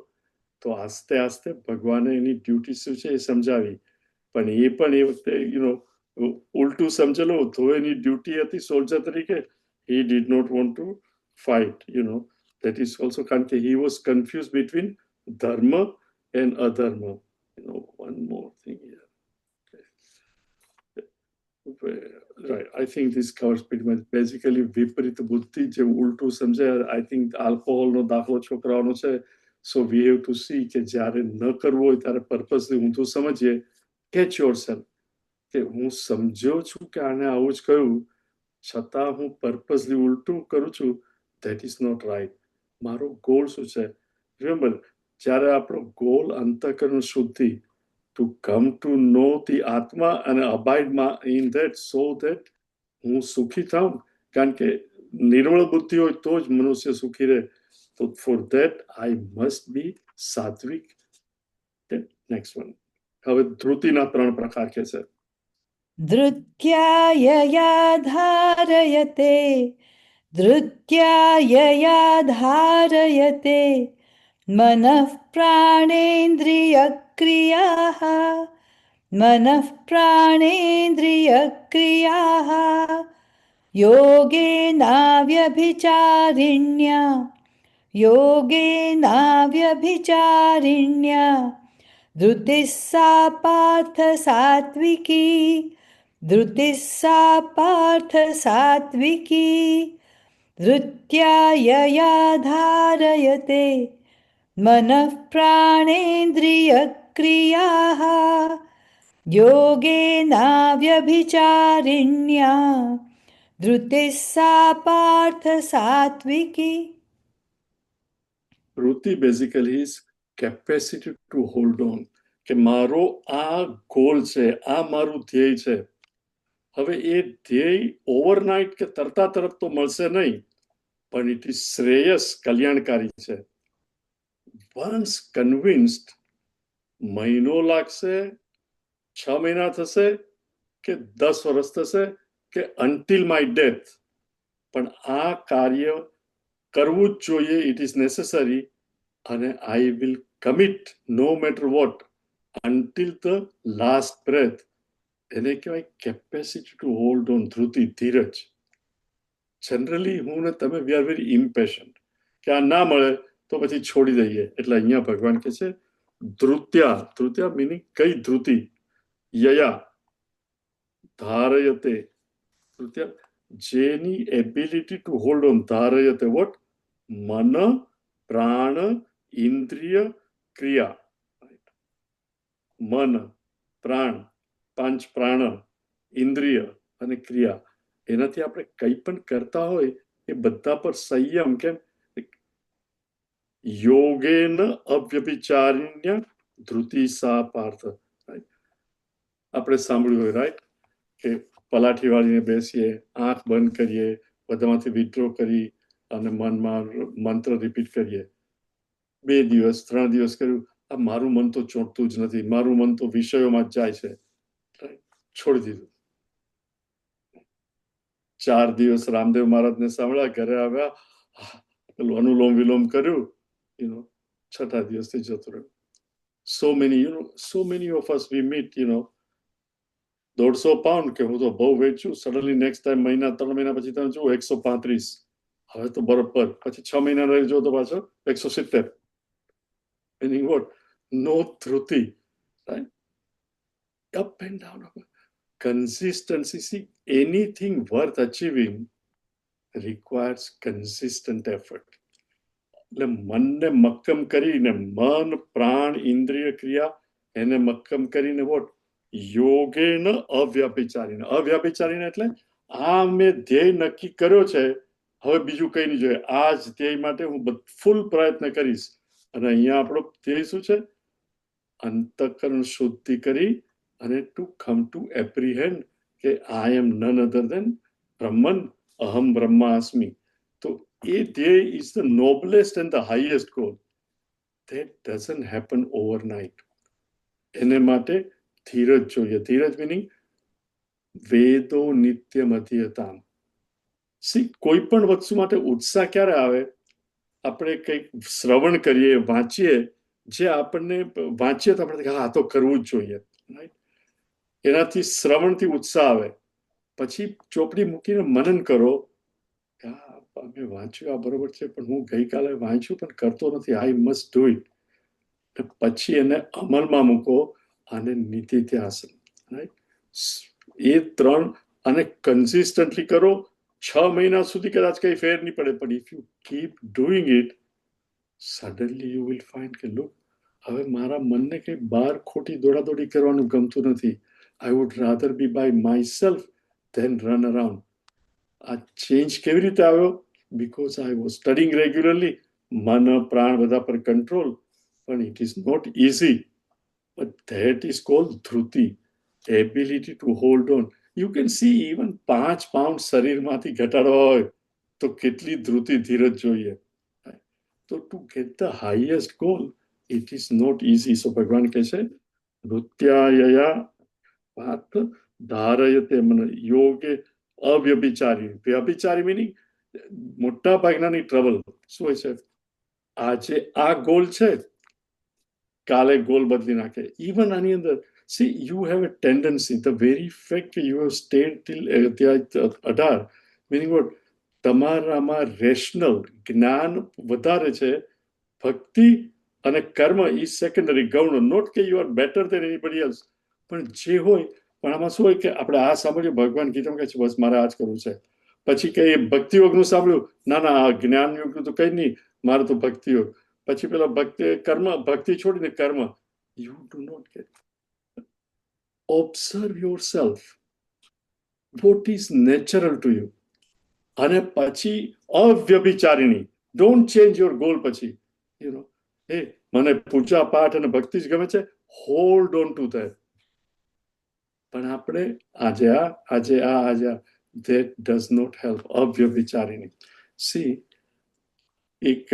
તો આસ્તે આસ્તે ભગવાને એની ડ્યુટી શું છે એ સમજાવી. પણ એ પણ એ વખતે ઉલટું સમજેલો, તો એની ડ્યુટી હતી સોલ્જર તરીકે, he did not want to fight, that is also કારણ કે he was confused between dharma and adharma. One more thing here. Right, I think this covers pretty much basically વિપરીત બુદ્ધિ, જે ઉલટું સમજે. I think alcohol નો દાખલો છોકરાઓનો છે, સો વી have two C કે જ્યારે ન કરવું હોય ત્યારે પર્પઝલી હું તો સમજીએ કેચ યોર સેલ્ફ કે હું સમજ્યો છું કે આને આવું જ કહ્યું છતાં હું પર્પઝલી ઉલટું કરું છું ધેટ ઇઝ નોટ રાઈટ મારો ગોલ શું છે રિમેમ્બર જ્યારે આપણો ગોલ અંતઃકરણ શુદ્ધિ to come to know the આત્મા અને અબાઇડમાં ઇન ધેટ સો ધેટ હું સુખી થાઉં કારણ કે નિર્મળ બુદ્ધિ હોય તો જ મનુષ્ય સુખી રહે તો for that I must be Satwik next one હવે ધૃતિના 3 પ્રકાર કે છે धृत्यायया धारयते धृत्यायया धारयते मनः प्राणेन्द्रियक्रियाः मनः प्राणेन्द्रियक्रियाः योगेनाव्यभिचारिण्या योगेनाव्यभिचारिण्या धृतिः सा पार्थ सात्विकी धृतिः सा पार्थ सात्विकी धृत्यायया धारयते मनः प्राणेन्द्रियक्रियाः योगेनाव्यभिचारिण्या धृतिः सा पार्थ सात्विकी વૃત્તિ basically is capacity to hold on કે મારો આ ગોલ છે આ મારું ધ્યેય છે હવે એ ધ્યેય ઓવરનાઇટ કે તરતા તરત તો મળશે નહીં પણ ઇટ ઇઝ શ્રેયસ કલ્યાણકારી છે વન્સ કન્વિન્સ્ડ મહિનો લાગશે 6 મહિના થશે કે 10 વર્ષ થશે કે અન્ટિલ માય ડેથ પણ આ કાર્ય કરવું જ જોઈએ ઇટ ઇઝ નેસેસરી અને I will commit no matter what until the last breath એને કહેવાય કેપેસિટી ટુ હોલ્ડ ઓન ધૃતિ ધીરજ જનરલી હું ને તમે વી આર વેરી ઇમ્પેશન્ટ કે આ ના મળે તો પછી છોડી દઈએ એટલે અહીંયા ભગવાન કહે છે ધૃત્યા મિનિંગ કઈ ધૃતિ યયા ધારયતે ધૃત્યા જેની એબિલિટી ટુ હોલ્ડ ઓન ધારયતે વોટ મન પ્રાણ ઇન્દ્રિય ક્રિયા મન પ્રાણ 5 પ્રાણ ઇન્દ્રિય અને ક્રિયા એનાથી આપણે કંઈ પણ કરતા હોય એ બધા પર સંયમ કેમ યોગેન અવ્યભિચારિણ્ય ધૃતિ સા પાર્થ આપણે સાંભળ્યું હોય રાઈટ કે પલાઠી વાળીને બેસીએ આંખ બંધ કરીએ બધામાંથી વિડ્રો કરી અને મનમાં મંત્ર રિપીટ કરીએ 2 દિવસ 3 દિવસ કર્યું આ મારું મન તો ચોંટતું જ નથી મારું મન તો વિષયોમાં જ જાય છે છોડી દીધું 4 દિવસ રામદેવ મહારાજને સાંભળ્યા ઘરે આવ્યા પેલું અનુલોમ વિલોમ કર્યું છઠ્ઠા દિવસથી જતું રહ્યું so many of us we meet 150 pound કે હું તો બહુ વેટ છું સડનલી નેક્સ્ટ ટાઈમ 3 મહિના પછી તમે જુઓ 135 હવે તો બરોબર પછી 6 મહિના રહી જો તો પાછો 170 meaning what no Dhriti right up and down consistency see anything worth achieving requires consistent effort એટલે મનને મક્કમ કરીને મન પ્રાણ ઇન્દ્રિય ક્રિયા એને મક્કમ કરીને વોટ યોગેન અવ્યાપિચારીને એટલે આ મેં ધ્યેય નક્કી કર્યો છે હવે બીજું કઈ નહીં જોઈએ આ જ ધ્યેય માટે હું ફૂલ પ્રયત્ન કરીશ અને અહીંયા આપણો ધ્યેય શું છે અંતઃકરણ શુદ્ધિ કરી અને ટુ કમ ટુ એપ્રિહેન્ડ કે આઈ એમ નન અધર દેન બ્રહ્મન અહમ બ્રહ્માસ્મિ તો એ ધ્યેય is the noblest and the highest goal that doesn't happen overnight એને માટે ધીરજ જોઈએ ધીરજ મિનિંગ વેદો નિત્યમ અધ્યતામ સી કોઈ પણ વસ્તુ માટે ઉત્સાહ ક્યારે આવે આપણે કંઈક શ્રવણ કરીએ વાંચીએ જે આપણને વાંચીએ તો આપણે હા તો કરવું જ જોઈએ એનાથી શ્રવણથી ઉત્સાહ આવે પછી ચોપડી મૂકીને મનન કરો મેં વાંચ્યું આ બરોબર છે પણ હું ગઈકાલે વાંચ્યું પણ કરતો નથી આઈ મસ્ટ ડુ ઇટ પછી એને અમલમાં મૂકો અને નિધિધ્યાસન એ 3 અને કન્સિસ્ટન્ટલી કરો 6 મહિના સુધી કદાચ કઈ ફેર નહીં પડે પણ if you keep doing it suddenly you will find કે લુક, હવે મારા મનને કંઈ બહાર ખોટી દોડાદોડી કરવાનું ગમતું નથી. I would rather be by myself than run around. આ ચેન્જ કેવી રીતે આવ્યો? Because I was studying regularly, મન પ્રાણ બધા પર કંટ્રોલ. પણ it is not easy, but that is called ધૃતિ, ability to hold on. You can see even 5 pound શરીરમાંથી ઘટાડવા હોય તો કેટલી ધૃતિ ધીરજ જોઈએ. તો to get the highest goal it is not easy. So ભગવાન કહે છે નૃત્યાયયા પાર્થ ધારયતે મન યોગે અવ્યભિચારી. વ્યભિચારી મિનિંગ મોટા ભાગનાની ટ્રબલ શું હોય છે? આજે આ ગોલ છે, કાલે ગોલ બદલી નાખે. ઇવન આની અંદર C you have a tendency, the very fact you have stayed till અધ્યાય 18 મિનિંગ વોટ, તમારામાં રેશનલ જ્ઞાન વધારે છે, ભક્તિ અને કર્મ ઇઝ સેકન્ડરી, ગૌણ. નોટ કે you are better than anybody else, પણ જે હોય. પણ આમાં શું હોય કે આપણે આ સાંભળ્યું, ભગવાન ગીતામાં કહે છે બસ મારે આ જ કરવું છે. પછી કઈ ભક્તિ યોગનું સાંભળ્યું, ના ના આ જ્ઞાન યોગનું તો કઈ નહીં, મારે તો ભક્તિ યોગ. પછી પેલા ભક્તિ કર્મ, ભક્તિ છોડીને કર્મ. You do not get. Observe yourself, what is natural to you. અને પછી અવ્યભિચારીણી, ડોન્ટ ચેન્જ યોર ગોલ. પછી યુ નો એ મને પૂજા પાઠ અને ભક્તિ જ ગમે છે, હોલ્ડ ઓન ટુ ધેટ. પણ આપણે આજે આ that does not help. અવ્યભિચારીણી. સી એક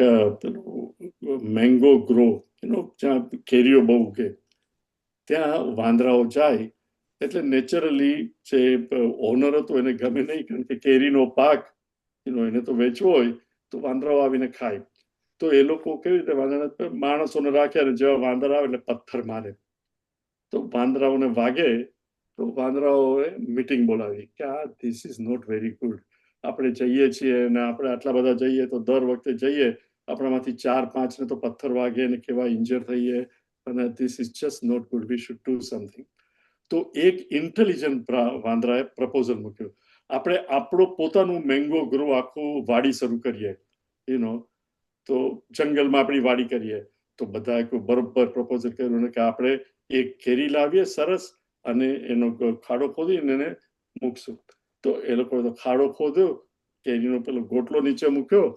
મેંગો ગ્રો, જ્યાં કેરીઓ બહુ ઉગે, ત્યાં વાંદરાઓ જાય. એટલે નેચરલી જે ઓનર હતો એને ગમે નહીં, કારણ કે કેરીનો પાક એને તો વેચવો હોય તો વાંદરાઓ આવીને ખાય. તો એ લોકો કેવી રીતે વાંદરા માણસોને રાખે, અને જેવા વાંદરા આવે એટલે પથ્થર મારે. તો વાંદરાઓને વાગે તો વાંદરાઓએ મીટિંગ બોલાવી કે આ this is not very good. આપણે જઈએ છીએ અને આપણે આટલા બધા જઈએ તો દર વખતે જઈએ આપણામાંથી 4-5 ને તો પથ્થર વાગે અને કેવા ઇન્જર થઈએ, અને this is just not good, we should do something. તો એક ઇન્ટેલિજન્ટ વાંદરાએ પ્રપોઝલ મૂક્યો, આપણે આપણો પોતાનું મેંગો ગ્રો આખું વાડી શરૂ કરીએ. તો જંગલમાં આપણી વાડી કરીએ. તો બધાએ બરોબર પ્રપોઝલ કર્યું કે આપણે એક કેરી લાવીએ સરસ, અને એનો ખાડો ખોદીને એને મૂકશું. તો એ લોકો તો ખાડો ખોદ્યો, કેરીનો પેલો ગોટલો નીચે મૂક્યો,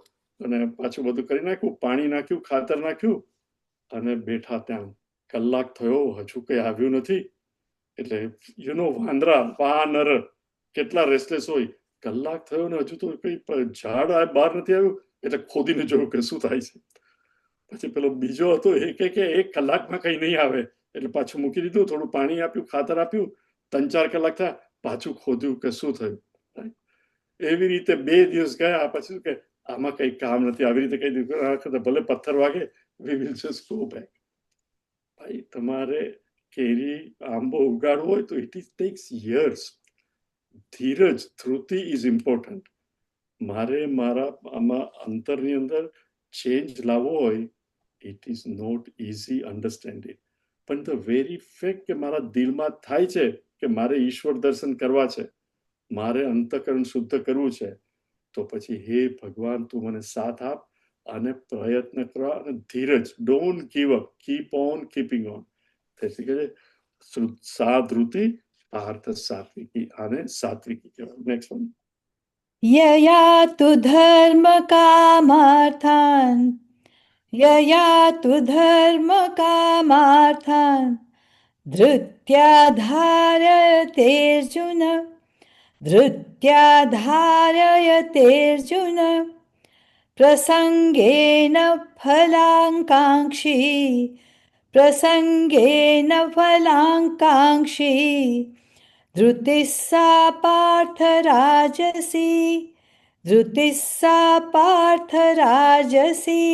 અને પાછું બધું કરી નાખ્યું, પાણી નાખ્યું, ખાતર નાખ્યું, અને બેઠા ત્યાં. કલાક થયો, હજુ કઈ આવ્યું નથી. એટલે વાનર કેટલા રેસ્ટલેસ હોય. કલાક થયો ને હજુ તો કઈ ઝાડ બહાર નથી આવ્યું. એટલે ખોદીને જોયું કે શું થાય છે. પછી પેલો બીજો હતો એ કે 1 કલાકમાં કઈ નહીં આવે. એટલે પાછું મૂકી દીધું, થોડું પાણી આપ્યું, ખાતર આપ્યું, 3-4 કલાક થયા, પાછું ખોદ્યું કે શું થયું. એવી રીતે 2 દિવસ ગયા. પછી કે આમાં કઈ કામ નથી, આવી રીતે કહી દીધું, ભલે પથ્થર વાગે, we will just go back. ભાઈ તમારે કેરી આંબો ઉગાડવો હોય તો ઇટ ઇઝ ટેક્સ યર્સ. ધીરજ, ધૃતિ ઇઝ ઇમ્પોર્ટન્ટ. મારે મારા આમાં અંતરની અંદર ચેન્જ લાવવો હોય, it is not easy, understand it. પણ ધ વેરી ફેક્ટ કે મારા દિલમાં થાય છે કે મારે ઈશ્વર દર્શન કરવા છે, મારે અંતઃકરણ શુદ્ધ કરવું છે, તો પછી હે ભગવાન તું મને સાથ આપ અને પ્રયત્ન કરવા, અને ધીરજ, don't give up, keep on keeping on. તેથી કે સાધૃતિ પાર્થ સાત્વિકી, આને સાત્વિકી કહેવાય. Next one. यया तु धर्मकामार्थान् धृत्याधारयतेऽर्जुन प्रसङ्गेन फलाङ्काङ्क्षी धृतिः सा पार्थ राजसी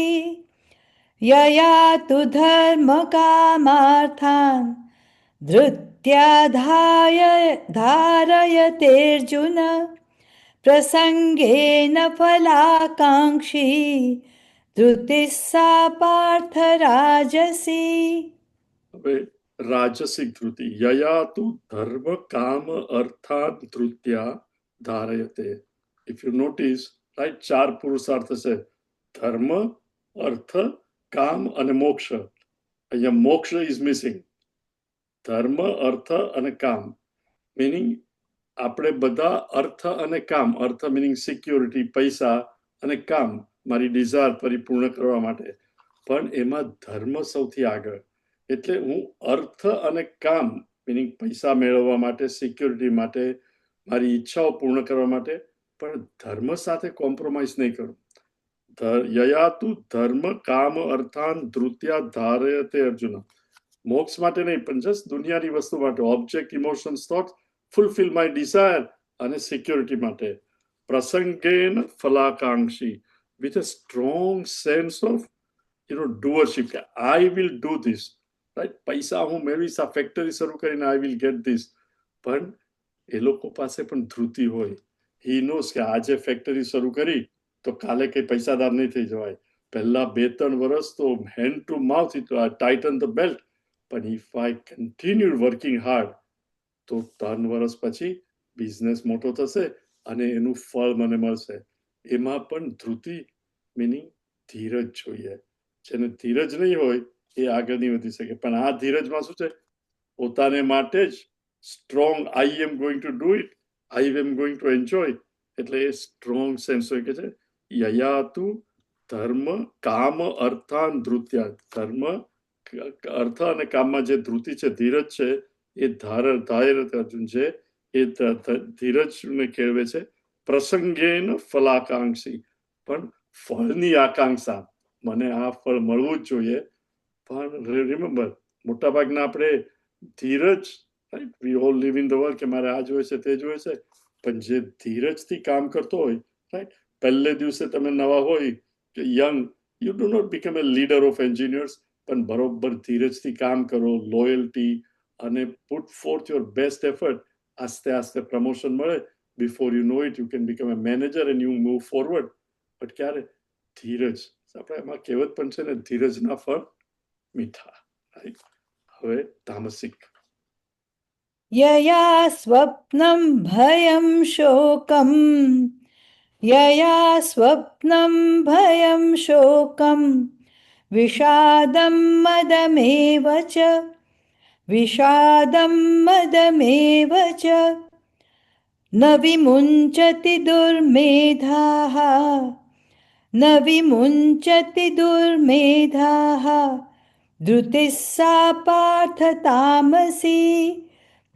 यया तु धर्मकामार्थान् धृत्याधारयतेऽर्जुन प्रसङ्गेन फलाकाङ्क्षी धृतिः सा पार्थ राजसी. હવે રાજસિક ધૃતિ, યયા તુ ધર્મ કામ અર્થાત ધૃત્યા ધારયતે. ઇફ યુ નોટિસ, રાઈટ, 4 પુરુષાર્થ છે: ધર્મ, અર્થ કામ અને મોક્ષ. અહીંયા મોક્ષ ઇઝ મિસિંગ. ધર્મ, અર્થ અને કામ, મિનિંગ આપણે બધા અર્થ અને કામ, અર્થ મિનિંગ સિક્યોરિટી, પૈસા, અને કામ મારી ડિઝાયર પરિપૂર્ણ કરવા માટે, પણ એમાં ધર્મ સૌથી આગળ. એટલે હું અર્થ અને કામ મિનિંગ પૈસા મેળવવા માટે, સિક્યોરિટી માટે, મારી ઈચ્છાઓ પૂર્ણ કરવા માટે, પણ ધર્મ સાથે કોમ્પ્રોમાઇઝ નહીં કરું. યયાતુ ધર્મ કામ અર્થાન ધૃત્યા ધારયતે અર્જુન. મોક્ષ માટે નહીં, પણ જસ્ટ દુનિયાની વસ્તુ માટે, object, emotions, thought, fulfil my desire અને સિક્યોરિટી માટે. પ્રસંગેન ફલાકાંક્ષી, with a strong sense of doership, કે I will do this, right. પૈસા હું મેળવીશ, આ ફેક્ટરી શરૂ કરીને આઈ વિલ ગેટ ધીસ. પણ એ લોકો પાસે પણ ધૃતિ હોય. હી નોઝ કે આજે ફેક્ટરી શરૂ કરી તો કાલે કઈ પૈસાદાર નહીં થઈ જવાય. પહેલા 2-3 વર્ષ તો hand to mouth, tighten the belt. પણ if I continue working hard, તો 3 વર્ષ પછી બિઝનેસ મોટો થશે અને એનું ફળ મને મળશે. એમાં પણ ધૃતિ મિનિંગ ધીરજ જોઈએ. જેને ધીરજ નહીં હોય એ આગળ નહીં વધી શકે. પણ આ ધીરજમાં શું છે? પોતાને માટે જ strong, I am going to do it, I am going to enjoy. એટલે એ સ્ટ્રોંગ સેન્સ હોય કે છે યયાતુ ધર્મ કામ અર્થાન ધૃત્યા. ધર્મ, અર્થ અને કામમાં જે ધૃતિ છે, ધીરજ છે, એ ધાર્ય અર્જુન છે, એ ધીરજને કેળવે છે. પ્રસંગેન ફલાકાંક્ષી, પણ ફળની આકાંક્ષા, મને આ ફળ મળવું જ જોઈએ. પણ રિમેમ્બર, મોટાભાગના આપણે ધીરજ, right, we all live in the world, કે મારે આ જોઈએ છે, તે જોઈએ છે. પણ જે ધીરજથી કામ કરતો હોય, રાઈટ, પહેલે દિવસે તમે નવા હોય કે young, you do not become a leader of engineers, પણ બરોબર ધીરજથી કામ કરો, લોયલ્ટી, અને put forth your best effort. આસ્તે આસ્તે પ્રમોશન મળે. Before you know it you can become a manager and you move forward. But ક્યારે? ધીરજ. આપણે એમાં કહેવત પણ છે ને, ધીરજના ફળ મીઠા. રાઈટ. હવે તામસિક. यया स्वप्नं भयं शोकं, यया स्वप्नं भयं शोकं, विषादं मदमेव च, विषादं मदमेव च, न विमुञ्चति दुर्मेधाः, न विमुञ्चति दुर्मेधाः, धृतिः सा पार्थ तामसी,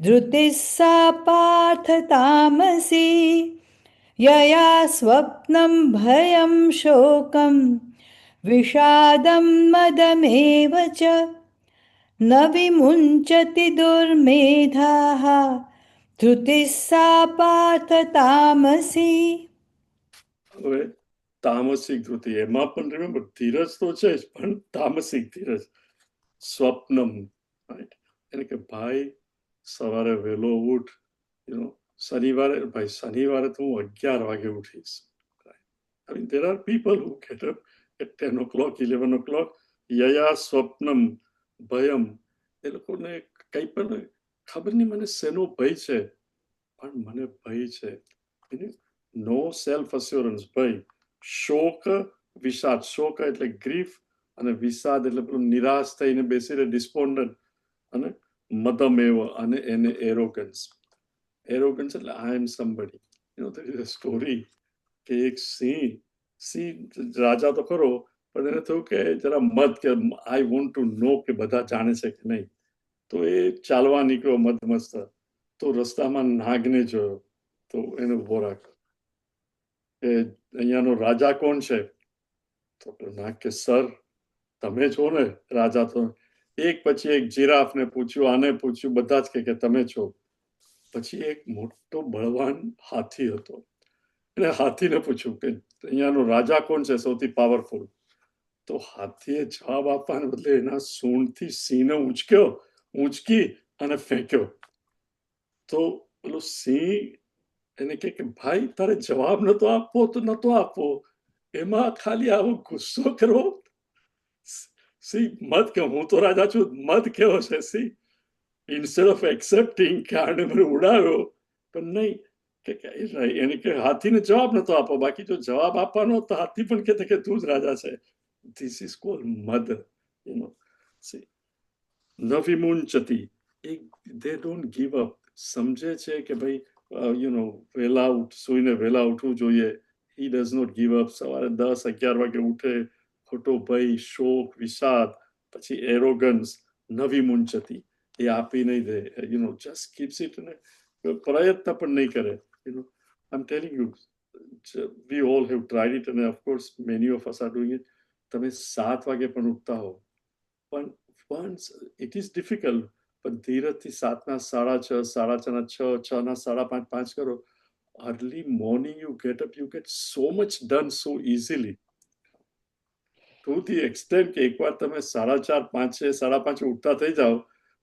धृतिः सा पार्थ तामसी, यया स्वप्नं भयं शोकं, विषादं मदमेव च, न विमुञ्चति दुर्मेधाः, धृतिः सा पार्थ तामसी. હવે તામસિક ધૃતિ, એમાં પણ રિમેમ્બર ધીરજ તો છે જ, પણ તામસિક ધીરજ. સ્વપ્નમ, રાઈટ, એટલે કે ભાઈ સવારે વહેલો ઉઠ. શનિવારે તો હું 11 વાગે ઉઠીશ. I mean, there are people who get up at 10 o'clock, 11 o'clock. યયા સ્વપ્નમ ભયમ, એ લોકોને કઈ પણ ખબર નહીં મને શેનો ભય છે, પણ મને ભય છે. નો સેલ્ફ અસ્યોરન્સ, ભય. શોક, વિષાદ. શોક એટલે ગ્રીફ, અને વિષાદ એટલે પેલું નિરાશ થઈને બેસીને ડિસ્પોન્ડન્ટ. અને મદમેવ, અને એને એરોગન્સ. એરોગન્સ એટલે આઈ એમ somebody. there is a story કે એક સિંહ રાજા તો ખરો, પણ એને થયું કે જરા મત, કે આઈ વોન્ટ ટુ નો કે બધા જાણે છે કે નહીં. તો એ ચાલવા નીકળ્યો મદમસ્ત. તો રસ્તામાં નાગને જોયો. તો એને ઉભો રાખ્યો કે અહીંયાનો રાજા કોણ છે? તો નાગ કે સર તમે છો ને રાજા. તો એક પછી એક જીરાફને પૂછ્યું, આને પૂછ્યું, બધા જ કે તમે છો. પછી એક મોટો બળવાન હાથી હતો. એને હાથીને પૂછ્યું કે અહીંયાનો રાજા કોણ છે, સૌથી પાવરફુલ? તો હાથીએ જવાબ આપવાને બદલે એના સૂંઢથી સિંહને ઊંચકી અને ફેંક્યો. તો પેલો સિંહ એને કે ભાઈ તારે જવાબ નતો આપવો તો નતો આપવો, એમાં ખાલી આવો ગુસ્સો કરવો. સિંહ મત કે હું તો રાજા છું, મત કેવો છે સિંહ. ઇન્સ્ટેડ ઓફ એક્સેપ્ટિંગ કે આને મને ઉડાવ્યો, પણ નહીં કે એને કે હાથીને જવાબ નતો આપો. બાકી જો જવાબ આપવાનો તો હાથી પણ કે તું જ રાજા છે. This is called mother, See, નવિમુંચતી, they don't give up. સમજે છે કે ભાઈ વહેલા સૂઈને વહેલા ઉઠવું જોઈએ. He does not give up. સવારે 10-11 વાગે ઉઠે, ખોટો ભય, શોક, વિષાદ, પછી એરોગન્સ, નવિમુંચતી, એ આપી નહીં દે. Just keeps it, પ્રયત્ન પણ નહીં કરે. I'm telling you, we all have tried it, and of course many of us are doing it. તમે 7 વાગે પણ ઉઠતા હો, પણ once it is difficult, પણ ધીરજથી 7ના 6:30, 6:30ના 6, 6ના 5:30, 5 કરો. Early morning you get up, you get so much done so easily. To the extent કે એકવાર તમે 4:30, 5, 5:30 ઉઠતા થઈ જાઓ,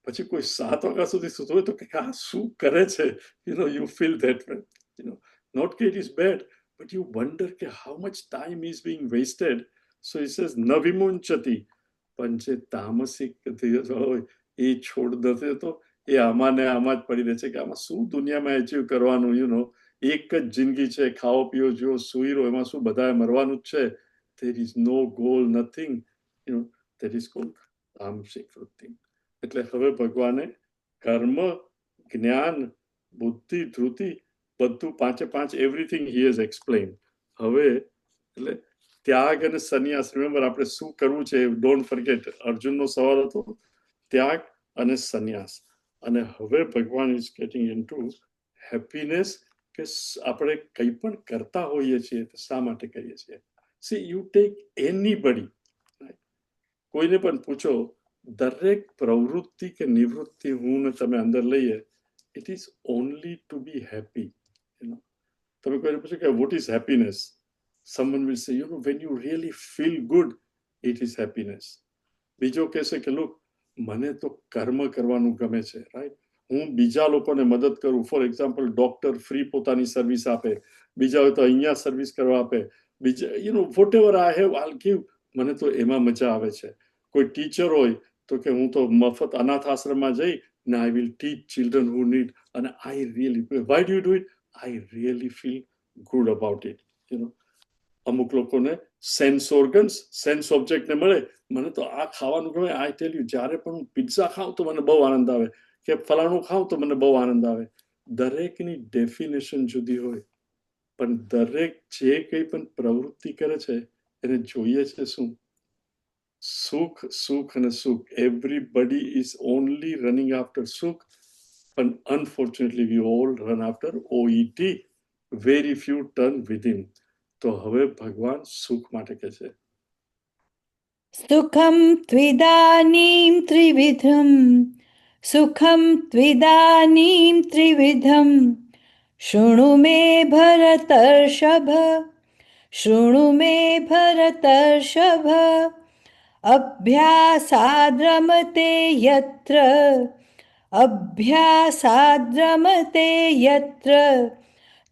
પછી કોઈ 7 વાગ્યા સુધી સૂતો હોય તો કે આ શું કરે છે? You feel that way. Not that it is bad, but you wonder કે how much time is being wasted. So he says નવિમુંચતી, પણ જે તામસિક ધીરજ હોય એ છોડ દે તો એ આમાં ને આમાં જ પડી રહે છે કે આમાં શું દુનિયામાં એચીવ કરવાનું. એક જ જિંદગી છે, ખાઓ પીઓ જો સુઈ રહો, એમાં શું બધાએ મરવાનું જ છે. There is no goal, nothing. That is called તામસિક વૃત્તિ. એટલે હવે ભગવાને કર્મ, જ્ઞાન, બુદ્ધિ, ધૃતિ બધું 5 everything he has explained. હવે એટલે ત્યાગ અને સંન્યાસ, રિમેમ્બર આપણે શું કરવું છે, ડોન્ટ ફર્ગેટ. અર્જુનનો સવાલ હતો ત્યાગ અને સંન્યાસ. અને હવે ભગવાન ઇઝ ગેટિંગ ઇનટુ હેપીનેસ, કે આપણે કંઈ પણ કરતા હોઈએ છીએ તો શા માટે કરીએ છીએ. સી, યુ ટેક એનીબડી, કોઈને પણ પૂછો, દરેક પ્રવૃત્તિ કે નિવૃત્તિ હું ને તમે અંદર લઈએ, it is only to be happy. તમે કોઈને પૂછો કે what is happiness, someone will say, when you really feel good, it is happiness. બીજો કહેશે કે look, મને તો કર્મ કરવાનું ગમે છે, રાઈટ. હું બીજા લોકોને મદદ કરું. ફોર એક્ઝામ્પલ, ડોક્ટર ફ્રી પોતાની સર્વિસ આપે, બીજા હોય તો અહીંયા સર્વિસ કરવા આપે, બીજા whatever I have I'll give. મને તો એમાં મજા આવે છે. કોઈ ટીચર હોય તો કે હું તો મફત અનાથ આશ્રમમાં જઈ ને I will teach children who need, અને I really, why do you do it? I really feel good about it. અમુક લોકોને સેન્સ ઓર્ગન્સ, સેન્સ ઓબ્જેક્ટને મળે, મને તો આ ખાવાનું ગમે. આઈ ટેલ યુ, જ્યારે પણ હું પિઝા ખાઉં તો મને બહુ આનંદ આવે, કે ફલાણું ખાઉં તો મને બહુ આનંદ આવે. દરેકની ડેફિનેશન જુદી હોય, પણ દરેક જે કંઈ પણ પ્રવૃત્તિ કરે છે એને જોઈએ છે શું? સુખ, સુખ અને સુખ. Everybody is only running after સુખ, પણ unfortunately we all run after OET. Very few turn within. તો હવે ભગવાન સુખ માટે કહે છે, સુખમ ત્વિદાનીમ ત્રિવિધમ, સુખમ ત્વિદાનીમ ત્રિવિધમ, શૃણુ મે ભરતર્ષભ, શૃણુ મે ભરતર્ષભ, અભ્યાસાદ્રમતે યત્ર, અભ્યાસાદ્રમતે યત્ર,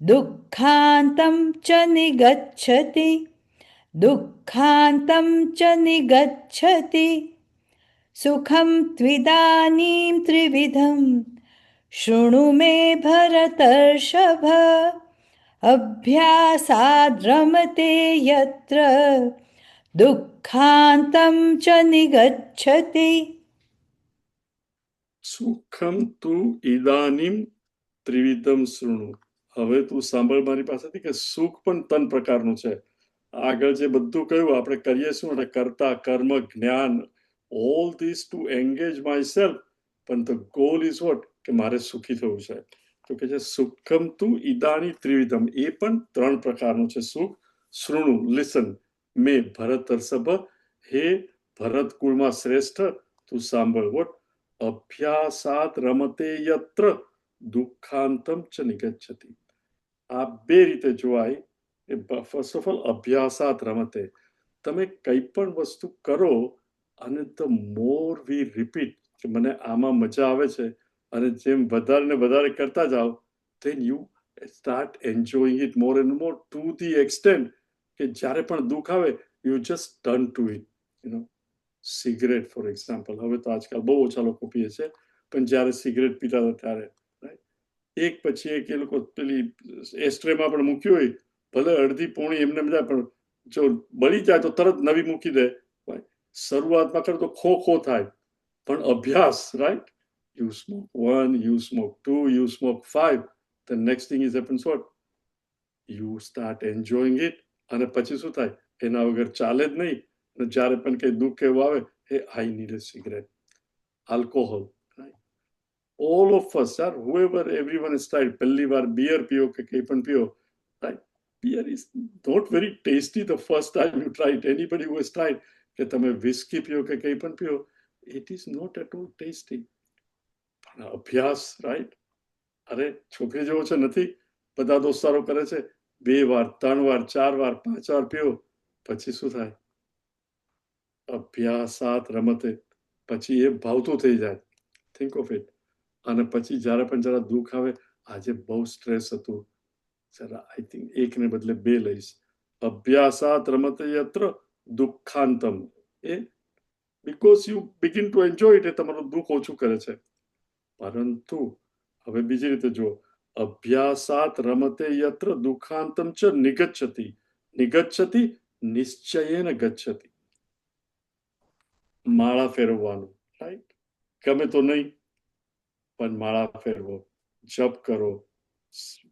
દુઃખાન્તં ચ નિગચ્છતિ, દુઃખાન્તં ચ નિગચ્છતિ. સુખમ ત્વિદાનીમ ત્રિવિધમ, શૃણુ મે ભરતર્ષભ, અભ્યાસાદ્રમતે યત્ર, દુઃખાન્તં ચ નિગચ્છતિ. સુખમ તું ઇદાનીમ ત્રિવિધમ શૃણુ. હવે તું સાંભળ મારી પાસેથી કે સુખ પણ 3 પ્રકારનું છે. આગળ જે બધું કહ્યું આપણે કરીએ શું, એટલે કરતા, કર્મ, જ્ઞાન, all this to engage myself, પણ ધ ગોલ ઇઝ વોટ, કે મારે સુખી થવું છે. તો કે છે સુખમ તું ઇદાની ત્રિવિધમ, એ પણ 3 પ્રકારનું છે સુખ. શૃણુ, લિસન, મે ભરતર્ષભ, હે ભરત કુળમાં શ્રેષ્ઠ, તું સાંભળ. વોટ? અભ્યાસાત રમતે યત્ર, દુઃખાંતમ ચ નિગચ્છતિ. આ 2 રીતે જોવાય. ફર્સ્ટ ઓફ ઓલ, અભ્યાસાત રમતે, તમે કંઈ પણ વસ્તુ કરો અને ધ મોર વી રિપીટ, કે મને આમાં મજા આવે છે, અને જેમ વધારે ને વધારે કરતા જાઓ, then you start enjoying it more and more, to the extent કે જ્યારે પણ દુઃખ આવે, you just turn to it. Cigarette for example, હવે તો આજકાલ બહુ ઓછા લોકો પીએ છે, પણ જ્યારે સિગરેટ પીતા હતા ત્યારે એક પછી એક એ લોકો પેલી એસ્ટ્રેમાં પણ મૂક્યું હોય, ભલે અડધી પોણી એમને મજા, પણ જો બળી જાય તો તરત નવી મૂકી દે, શરૂઆતમાં કરો તો ખો થાય, પણ અભ્યાસ, right, you smoke 1, you smoke 2, you smoke 5, the next thing is happens what, you start enjoying it, અને પછી શું થાય, એના વગર ચાલે જ નહીં. અને જ્યારે પણ કંઈ દુઃખ એવું આવે, હે I need a cigarette, alcohol, all of us, sir, whoever, everyone has tried, પહેલી વાર બિયર પીઓ કે કંઈ પણ પીઓ, right? Beer is not very tasty the first time you try it. Anybody who has tried, કે તમે whiskey પીઓ કે કંઈ પણ પીઓ, it is not at all tasty. પણ અભ્યાસ, right? અરે છોકરી જેવો છે નથી, બધા દોસ્તારો કરે છે, 2 વાર 3 વાર 4 વાર 5 વાર પીઓ, પછી શું થાય, અભ્યાસાત રમતે, પછી એ ભાવતું થઈ જાય. Think of it. અને પછી જ્યારે પણ જરા દુઃખ આવે, આજે બહુ સ્ટ્રેસ હતું, જરા આઈ થિંક એકને બદલે 2 લઈશ. અભ્યાસાત રમતે યત્ર દુઃખાંતમ, એ because you begin to enjoy it, એ તમારું દુઃખ ઓછું કરે છે. પરંતુ હવે બીજી રીતે જુઓ, અભ્યાસાત રમતે યત્ર દુઃખાંતમ ચ નિગચ્છતિ, નિગચ્છતિ નિશ્ચયેન ગચ્છતિ. માળા ફેરવવાનું, રાઈટ, ગમે તો નહીં, પણ માળા ફેરવો, જપ કરો,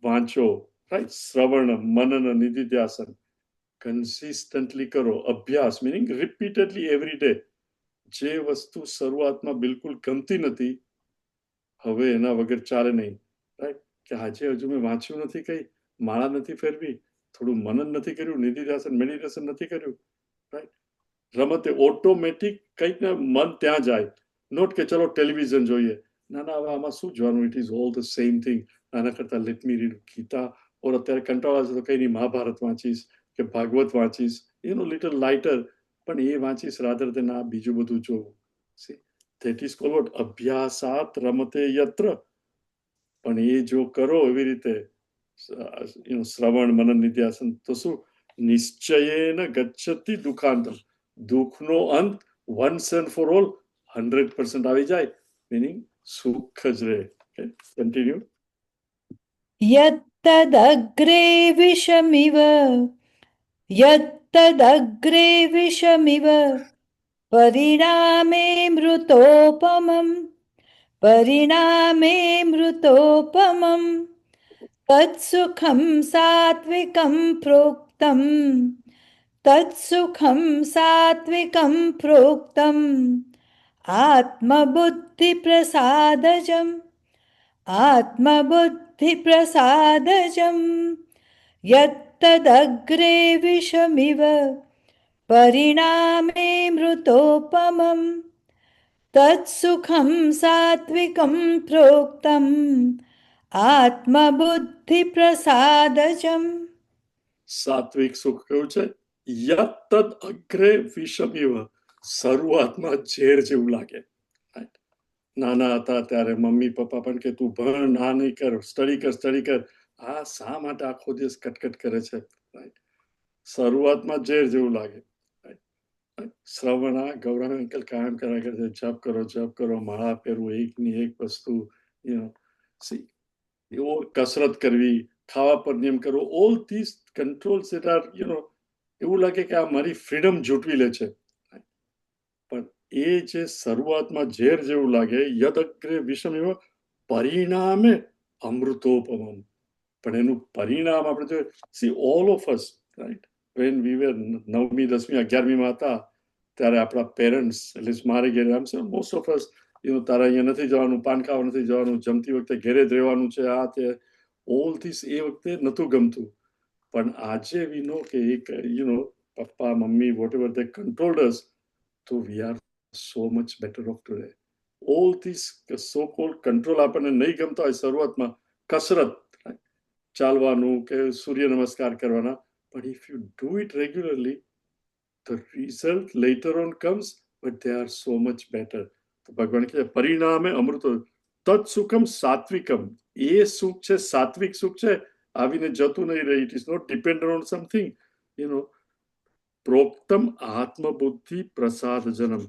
વાંચો, રાઈટ, શ્રવણ મનન નિધિધ્યાસન કન્સિસ્ટન્ટલી કરો. અભ્યાસ મિનિંગ રિપીટેડલી એવરી ડે. જે વસ્તુ શરૂઆતમાં બિલકુલ ગમતી નથી, હવે એના વગર ચાલે નહીં, રાઈટ, કે આજે હજુ મેં વાંચ્યું નથી, કંઈ માળા નથી ફેરવી, થોડું મનન નથી કર્યું, નિધિધ્યાસન મેડિટેશન નથી કર્યું, રાઈટ, રમતે ઓટોમેટિક કંઈક ને મન ત્યાં જાય. નોટ કે ચલો ટેલિવિઝન જોઈએ, ના ના, હવે આમાં શું જોવાનું, it is all the same thing. આના કરતાં let me read Gita, or અત્યારે કંટાળો આવે છે તો કંઈ નહીં, મહાભારત વાંચીશ કે ભાગવત વાંચીશ, લિટલ લાઇટર, પણ એ વાંચીશ રાધર દેન આ બીજું બધું જોવું. સી, ધેટ ઇઝ કોલ્ડ અભ્યાસાત રમતે યત્ર. પણ એ જો કરો એવી રીતે શ્રવણ મનન નિધ્યાસન, તો શું, નિશ્ચયેન ગચ્છતિ દુઃખાંતમ, દુઃખનો અંત વન્સ એન્ડ ફોર ઓલ 100% આવી જાય, meaning સુખ જ રહે. કન્ટિન્યુ. यत्तदग्रे विषमिव यत्तदग्रे विषमिव परिणामे मृतोपमम् परिणामे मृतोपमम् तत्सुखं सात्विकं प्रोक्तम् तत्सुखं सात्विकं प्रोक्तम् आत्मबुद्धिप्रसादजम् आत्मबुद्धिप्रसादजम् यत्तदग्रे विषमिव परिणामे मृतोपमम् तत्सुखं सात्विकं प्रोक्तम् आत्मबुद्धिप्रसादजम्. સાત્વિક સુખ કયું છે, યત્તદ અગ્રે વિષમિવ, શરૂઆતમાં ઝેર જેવું લાગે. નાના હતા ત્યારે મમ્મી પપ્પા પણ કે તું ભણ, આ નહીં કર, સ્ટડી કર, આ શા માટે આખો દિવસ કટકટ કરે છે, રાઈટ. શરૂઆતમાં ઝેર જેવું લાગે. શ્રવણા ગૌરવ અંકલ કાયમ કર્યા કરે છે, જપ કરો, માળા ફેરવું, એકની એક વસ્તુ, સી, એવો કસરત કરવી, ખાવા પર નિયમ કરવો, all this controls that are એવું લાગે કે આ મારી ફ્રીડમ જૂટવી લે છે. પણ એ જે શરૂઆતમાં ઝેર જેવું લાગે, યદ અગ્રે વિષમ એવો, પરિણામે અમૃતોપમમ, પણ એનું પરિણામ આપણે જોઈએ. See, all of us, right, when we were 9મી 10મી 11મીમાં હતા, ત્યારે આપણા પેરેન્ટ્સ, એટલે મારે ઘેરે આમ છે, મોસ્ટ ઓફ અસ, તારે અહીંયા નથી જવાનું, પાન ખાવા નથી જવાનું, જમતી વખતે ઘેરે જ રહેવાનું છે, આ તે ઓલ ધીસ એ વખતે નહોતું ગમતું. પણ આજે વી નો કે એક પપ્પા મમ્મી whatever they controlled us, તો we are so much better off today. All this so called control આપણને નહીં ગમતા હોય શરૂઆતમાં, કસરત, ચાલવાનું કે સૂર્ય નમસ્કાર કરવાના, પણ if you do it regularly, the result later on comes, but they are so much better. તો ભગવાન કહે પરિણામે અમૃત તત્સુખમ સાત્વિકમ, એ સુખ છે, સાત્વિક સુખ છે, આવીને જતું નહીં રહે. It is not dependent on something, પ્રોક્તમ આત્મબુદ્ધિ પ્રસાદ જનમ,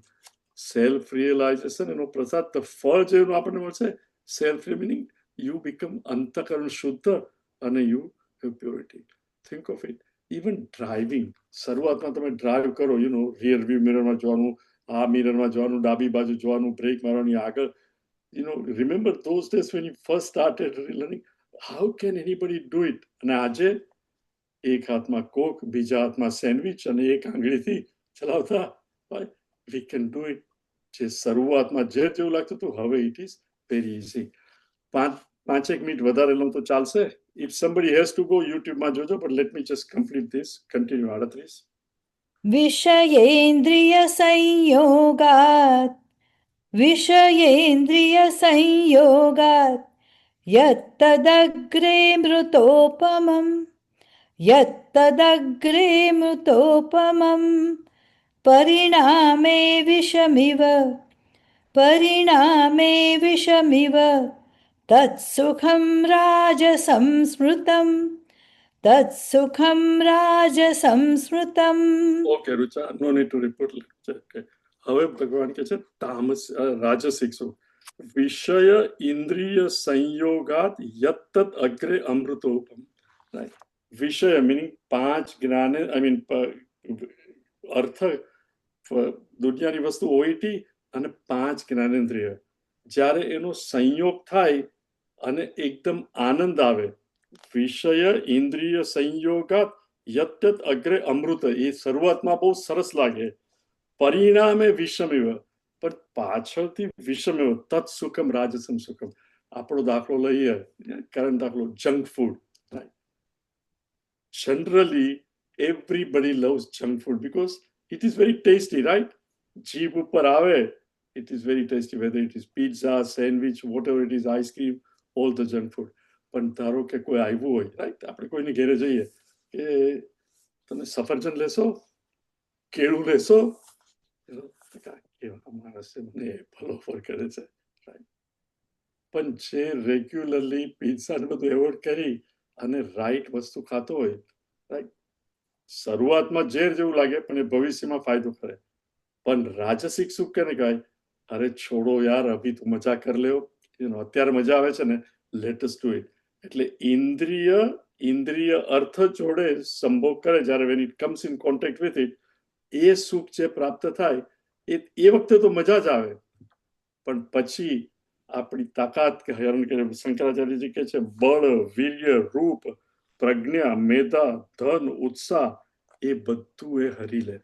સેલ્ફ રિયલાઇઝેશન, એનો પ્રસાદ, ધ ફળ જે આપણને મળશે, સેલ્ફ મિનિંગ યુ બીકમ અંતકરણ શુદ્ધ અને you have purity. Think of it. Even driving, શરૂઆતમાં તમે ડ્રાઈવ કરો રિયર વ્યૂ મિરરમાં જોવાનું, આ મિરરમાં જોવાનું, ડાબી બાજુ જોવાનું, બ્રેક મારવાની, આગળ remember those days when you first started learning, how can anybody do it? અને આજે એક હાથમાં કોક, બીજા હાથમાં સેન્ડવિચ અને એક આંગળીથી ચલાવતા we can do it. જે શરૂઆતમાં જેવું લાગતું હતું, હવે it is very easy. 5 minute વધારે લઉં તો ચાલશે? If somebody has to go, YouTube માં જોજો, but let me just complete this. Continue, 38. विषयेन्द्रिय संयोगात् यत्तदग्रे मृतोपमं परिणामे विषमिव तत्सुखं राजसंस्मृतम्. Okay, Rucha, no need to repeat. Okay. હવે ભગવાન કહે છે તામસ રાજસિક સુખ. વિષય ઇન્દ્રિય સંયોગાત યત્તદ અગ્રે અમૃતોપમ. Right. વિષય meaning 5 જ્ઞાન, અર્થ, દુનિયાની વસ્તુ ઓઈટી અને 5 જ્ઞાનેન્દ્રિય, જ્યારે એનો સંયોગ થાય અને એકદમ આનંદ આવે, વિષય ઇન્દ્રિય સંયોગાત યત્તદ અગ્રે અમૃત, એ શરૂઆતમાં બહુ સરસ લાગે, પરિણામે વિષમિવ, પણ પાછળથી વિષમિવ તત્સુખમ રાજસમ સુખમ. આપણો દાખલો લઈએ, કરંટ દાખલો, junk food. Generally, everybody loves junk food because it is very tasty, right? જીભ ઉપર આવે, it is very tasty, whether it is pizza, sandwich, whatever it is, ice cream, all the junk food. પણ ધારો કે કોઈ આવ્યું હોય, right, આપણે કોઈને ઘેરે જઈએ કે તમે સફરજન લેશો, કેળું લેશો, કેવા માણસ છે, મને ભલો ઓફર કરે છે, રાઈટ. પણ જે રેગ્યુલરલી પિઝા ને બધું એવોર્ડ કરી અને રાઈટ વસ્તુ ખાતો હોય, રાઈટ, શરૂઆતમાં ઝેર જેવું લાગે પણ એ ભવિષ્યમાં ફાયદો કરે. પણ રાજસિક સુખ કેને કહેવાય? અરે છોડો યાર, અભી તો મજા કર લેવો, અત્યારે મજા આવે છે ને, લેટેસ્ટ ડુ ઇટ. એટલે ઇન્દ્રિય અર્થ જોડે સંભોગ કરે, જ્યારે when it comes in contact with it, એ સુખ જે પ્રાપ્ત થાય એ વખતે તો મજા જ આવે, પણ પછી આપણી તાકાત, શંકરાચાર્યજી કહે છે, બળ, વીર્ય, રૂપ, પ્રજ્ઞા, મેધા, ધન, ઉત્સાહ, એ બધું એ હરી લે.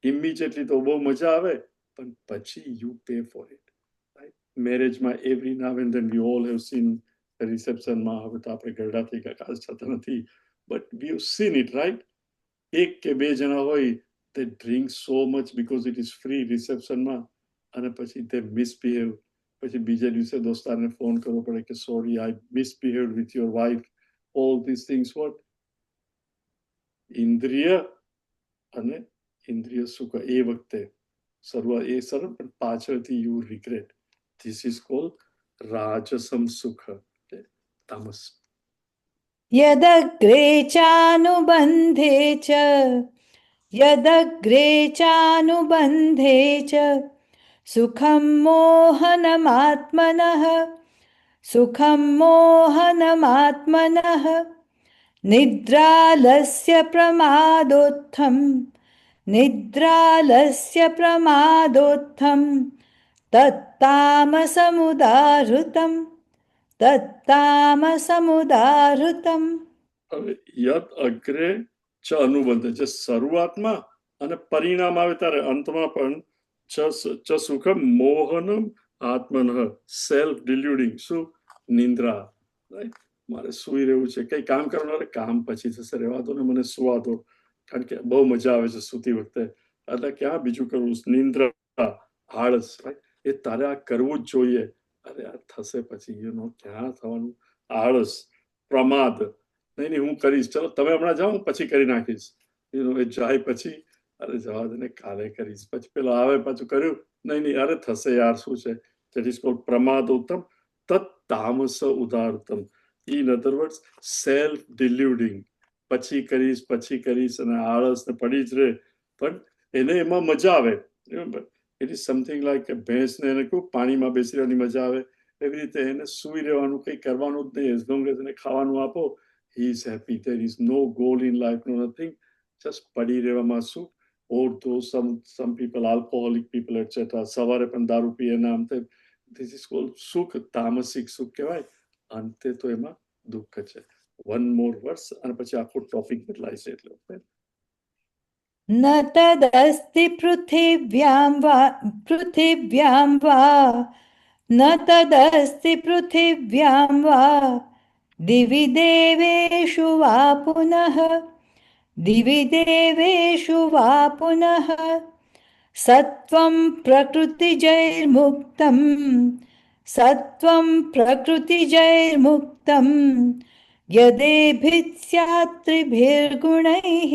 ઇમિડિયેટલી તો બહુ મજા આવે, પણ પછી યુ પે ફોર ઇટ. મેરેજમાં every now and then we all have seen રિસેપ્શનમાં, હવે તો આપણે ગરડા થઈ ગયા, ખાસ થતા નથી, but we have seen it, right. એક કે બે જણા હોય, they drink so much because it is free રિસેપ્શનમાં, અને પછી they misbehave. પછી બીજા દિવસે દોસ્તારને ફોન કરવો પડે કે sorry, I misbehaved with your wife. All this things what? ઇન્દ્રિય અને ઇન્દ્રિય સુખ એ વખતે શરૂઆત એ સરળ, પણ પાછળથી you regret. This is called રાજસમ સુખ, તામસ. यदग्रे चानुबन्धे च सुखं मोहनमात्मनः निद्रालस्य प्रमादोत्थं तत्तामसमुदाहृतम्. હવે યદ અગ્રે ચ અનુબંધ, જે શરૂઆતમાં અને પરિણામ આવે ત્યારે અંતમાં પણ ચ સુખમ મોહનમ આત્મન, સેલ્ફ ડિલ્યુડિંગ. શું? નિંદ્રા, રાઈટ. મારે સુઈ રહેવું છે, કઈ કામ કરવાનું, કામ પછી થશે, રહેવા દો ને, મને સુવા દો, કારણ કે બહુ મજા આવે છે સુતી વખતે, એટલે ક્યાં બીજું કરવું? નિંદ્રા, આળસ, રાઈટ. એ તારે આ કરવું જ જોઈએ, અરે આ થશે પછી, ક્યાં થવાનું? આળસ, પ્રમાદ, નહીં હું કરીશ, ચલો તમે હમણાં જાઓ, હું પછી કરી નાખીશ. એ જાય પછી, અરે જવા દે ને, કાલે કરીશ. પછી પેલો આવે, પાછું કર્યું, નહીં અરે થશે યાર, શું છે? ધેટ ઇઝ કોલ્ડ પ્રમાદ ઉત્તમ તત્ તામસ ઉદારતમ. In other words, self deluding. પછી કરીશ અને આળસ ને પડી જ રહે, પણ એને એમાં મજા આવે. ઇટ ઇઝ સમથિંગ લાઈક ભેંસને એને કહું પાણીમાં બેસી રહેવાની મજા આવે, એવી રીતે એને સુઈ રહેવાનું, કંઈ કરવાનું જ નહીં, એઝ લોંગ એઝ એને ખાવાનું આપો, he is happy. There is no goal in life, no nothing, just પડી રહેવામાં સુખ. ઓર તો some people, alcoholic people, etc. સવારે પણ દારૂ પીએ ને આમ તેમ. ધીસ ઇઝ કોલ્ડ સુખ, તામસિક સુખ કહેવાય. અંતે તો એમાં દુઃખ છે. વન મોર વર્સ અને પછી આખો ટોપિક બદલાય છે. એટલે न तदस्ति पृथिव्यां वा न तदस्ति पृथिव्यां वा दिवि देवेषु वा पुनः दिवि देवेषु वा पुनः सत्वं प्रकृतिजैर्मुक्तं सत्वं प्रकृतिजैर्मुक्तं यदेभिः स्यात् त्रिभिर्गुणैः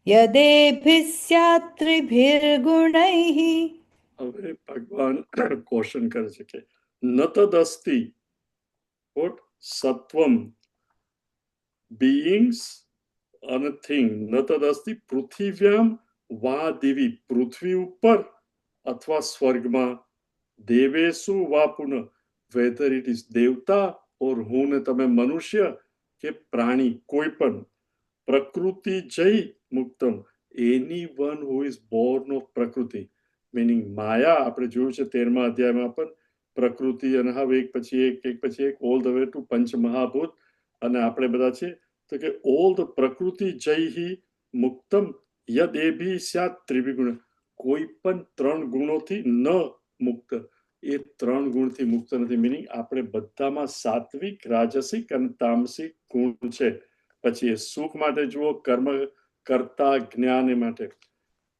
यदेभिः स्यात् त्रिभिर्गुणैः. હવે ભગવાન ક્વેશ્ચન કરે છે કે ન તદસ્તિ વોટ સત્વમ beings અને thing ન તદસ્તિ પૃથિવ્યામ વા દિવી પૃથ્વી ઉપર અથવા સ્વર્ગમાં દેવેશુ વા પુનઃ whether it is દેવતા ઓર હું ને તમે મનુષ્ય કે પ્રાણી કોઈ પણ પ્રકૃતિ જય મુક્તમ anyone who is born of પ્રકૃતિ meaning માયા આપણે જોયું છે 13મા અધ્યાયમાં પણ પ્રકૃતિ અને હવે એક પછી એક ઓલ ધ વે ટુ પંચમહાભૂત અને આપણે બધા છે તો કે ઓલ ધ પ્રકૃતિ જય મુક્તમ યદ એભી સ્યાત ત્રિવિગુણ કોઈ પણ 3 ગુણોથી ન મુક્ત એ 3 ગુણથી મુક્ત નથી મીનિંગ આપણે બધામાં સાત્વિક રાજસિક અને તામસિક ગુણ છે. પછી એ સુખ માટે જુઓ કર્મ કરતા જ્ઞાન એ માટે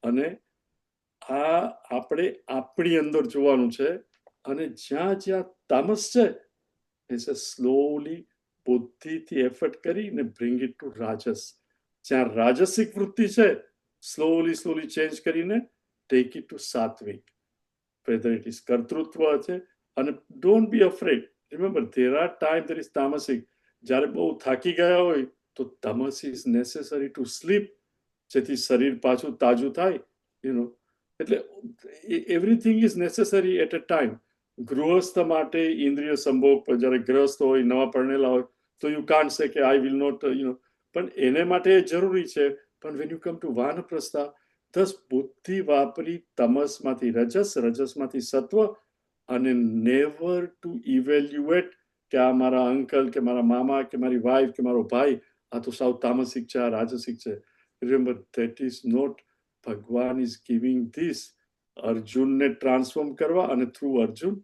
અને આ આપણે આપણી અંદર જોવાનું છે અને જ્યાં જ્યાં તામસ છે એ સ્લોલી બુદ્ધિથી એફર્ટ કરીને બ્રિંગ ઇટ ટુ રાજસ. જ્યાં રાજસિક વૃત્તિ છે સ્લોલી ચેન્જ કરીને ટેક ઇટ ટુ સાત્વિક. whether it is કર્તૃત્વ છે અને don't be afraid. Remember there are times there is તામસિક. જ્યારે બહુ થાકી ગયા હોય તો તમસ ઇઝ નેસેસરી ટુ સ્લીપ જેથી શરીર પાછું તાજું થાય એટલે everything is necessary at a time. ગૃહસ્થ માટે ઇન્દ્રિય સંભોગ જ્યારે ગ્રસ્ત હોય નવા પરણેલા હોય તો યુ કાન્ટ સે કે આઈ વિલ નોટ પણ એને માટે જરૂરી છે. પણ વેન યુ કમ ટુ વાનપ્રસ્થા દસ બુદ્ધિ વાપરી તમસમાંથી રજસમાંથી સત્વ અને નેવર ટુ ઇવેલ્યુએટ કે આ મારા અંકલ કે મારા મામા કે મારી વાઈફ કે મારો ભાઈ આ તો સાવ તામસિક છે આ રાજસિક છે. Remember that is not. ભગવાન ઇઝ ગિવિંગ ધીસ અર્જુનને ટ્રાન્સફોર્મ કરવા અને through Arjun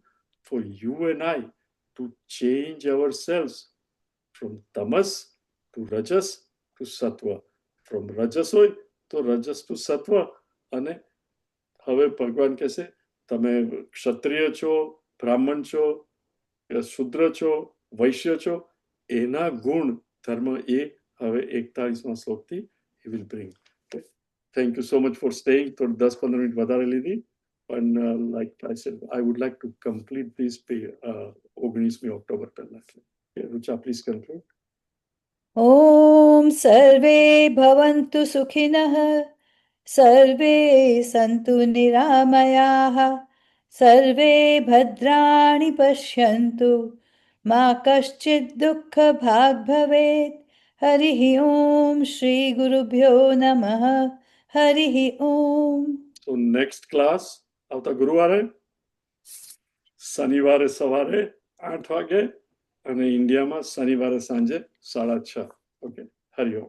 for you and I to change our selves from તમસ ટુ રજસ ટુ સત્વ. ફ્રોમ રજસ હોય તો રજસ ટુ સત્વ. અને હવે ભગવાન કહેશે તમે ક્ષત્રિય છો, બ્રાહ્મણ છો, શુદ્ર છો, વૈશ્ય છો, એના ગુણ ધર્મ એ હવે 41મા શ્લોકથી he will bring. Thank you so much for staying. તો 10-15 મિનિટ વધારે લીધી પણ like I said I would like to complete this 19મી ઓક્ટોબર પહેલા. Rucha please conclude. ॐ सर्वे भवन्तु सुखिनः सर्वे सन्तु निरामयाः सर्वे भद्राणि पश्यन्तु मा कश्चित् दुःखभाग् भवेत्. हरिः ॐ श्रीगुरुभ्यो नमः. हरिः ॐ. So next class આવતા ગુરુવારે શનિવારે સવારે 8 વાગે અને ઇન્ડિયામાં શનિવારે સાંજે 6:30. ઓકે. હરિ ઓમ.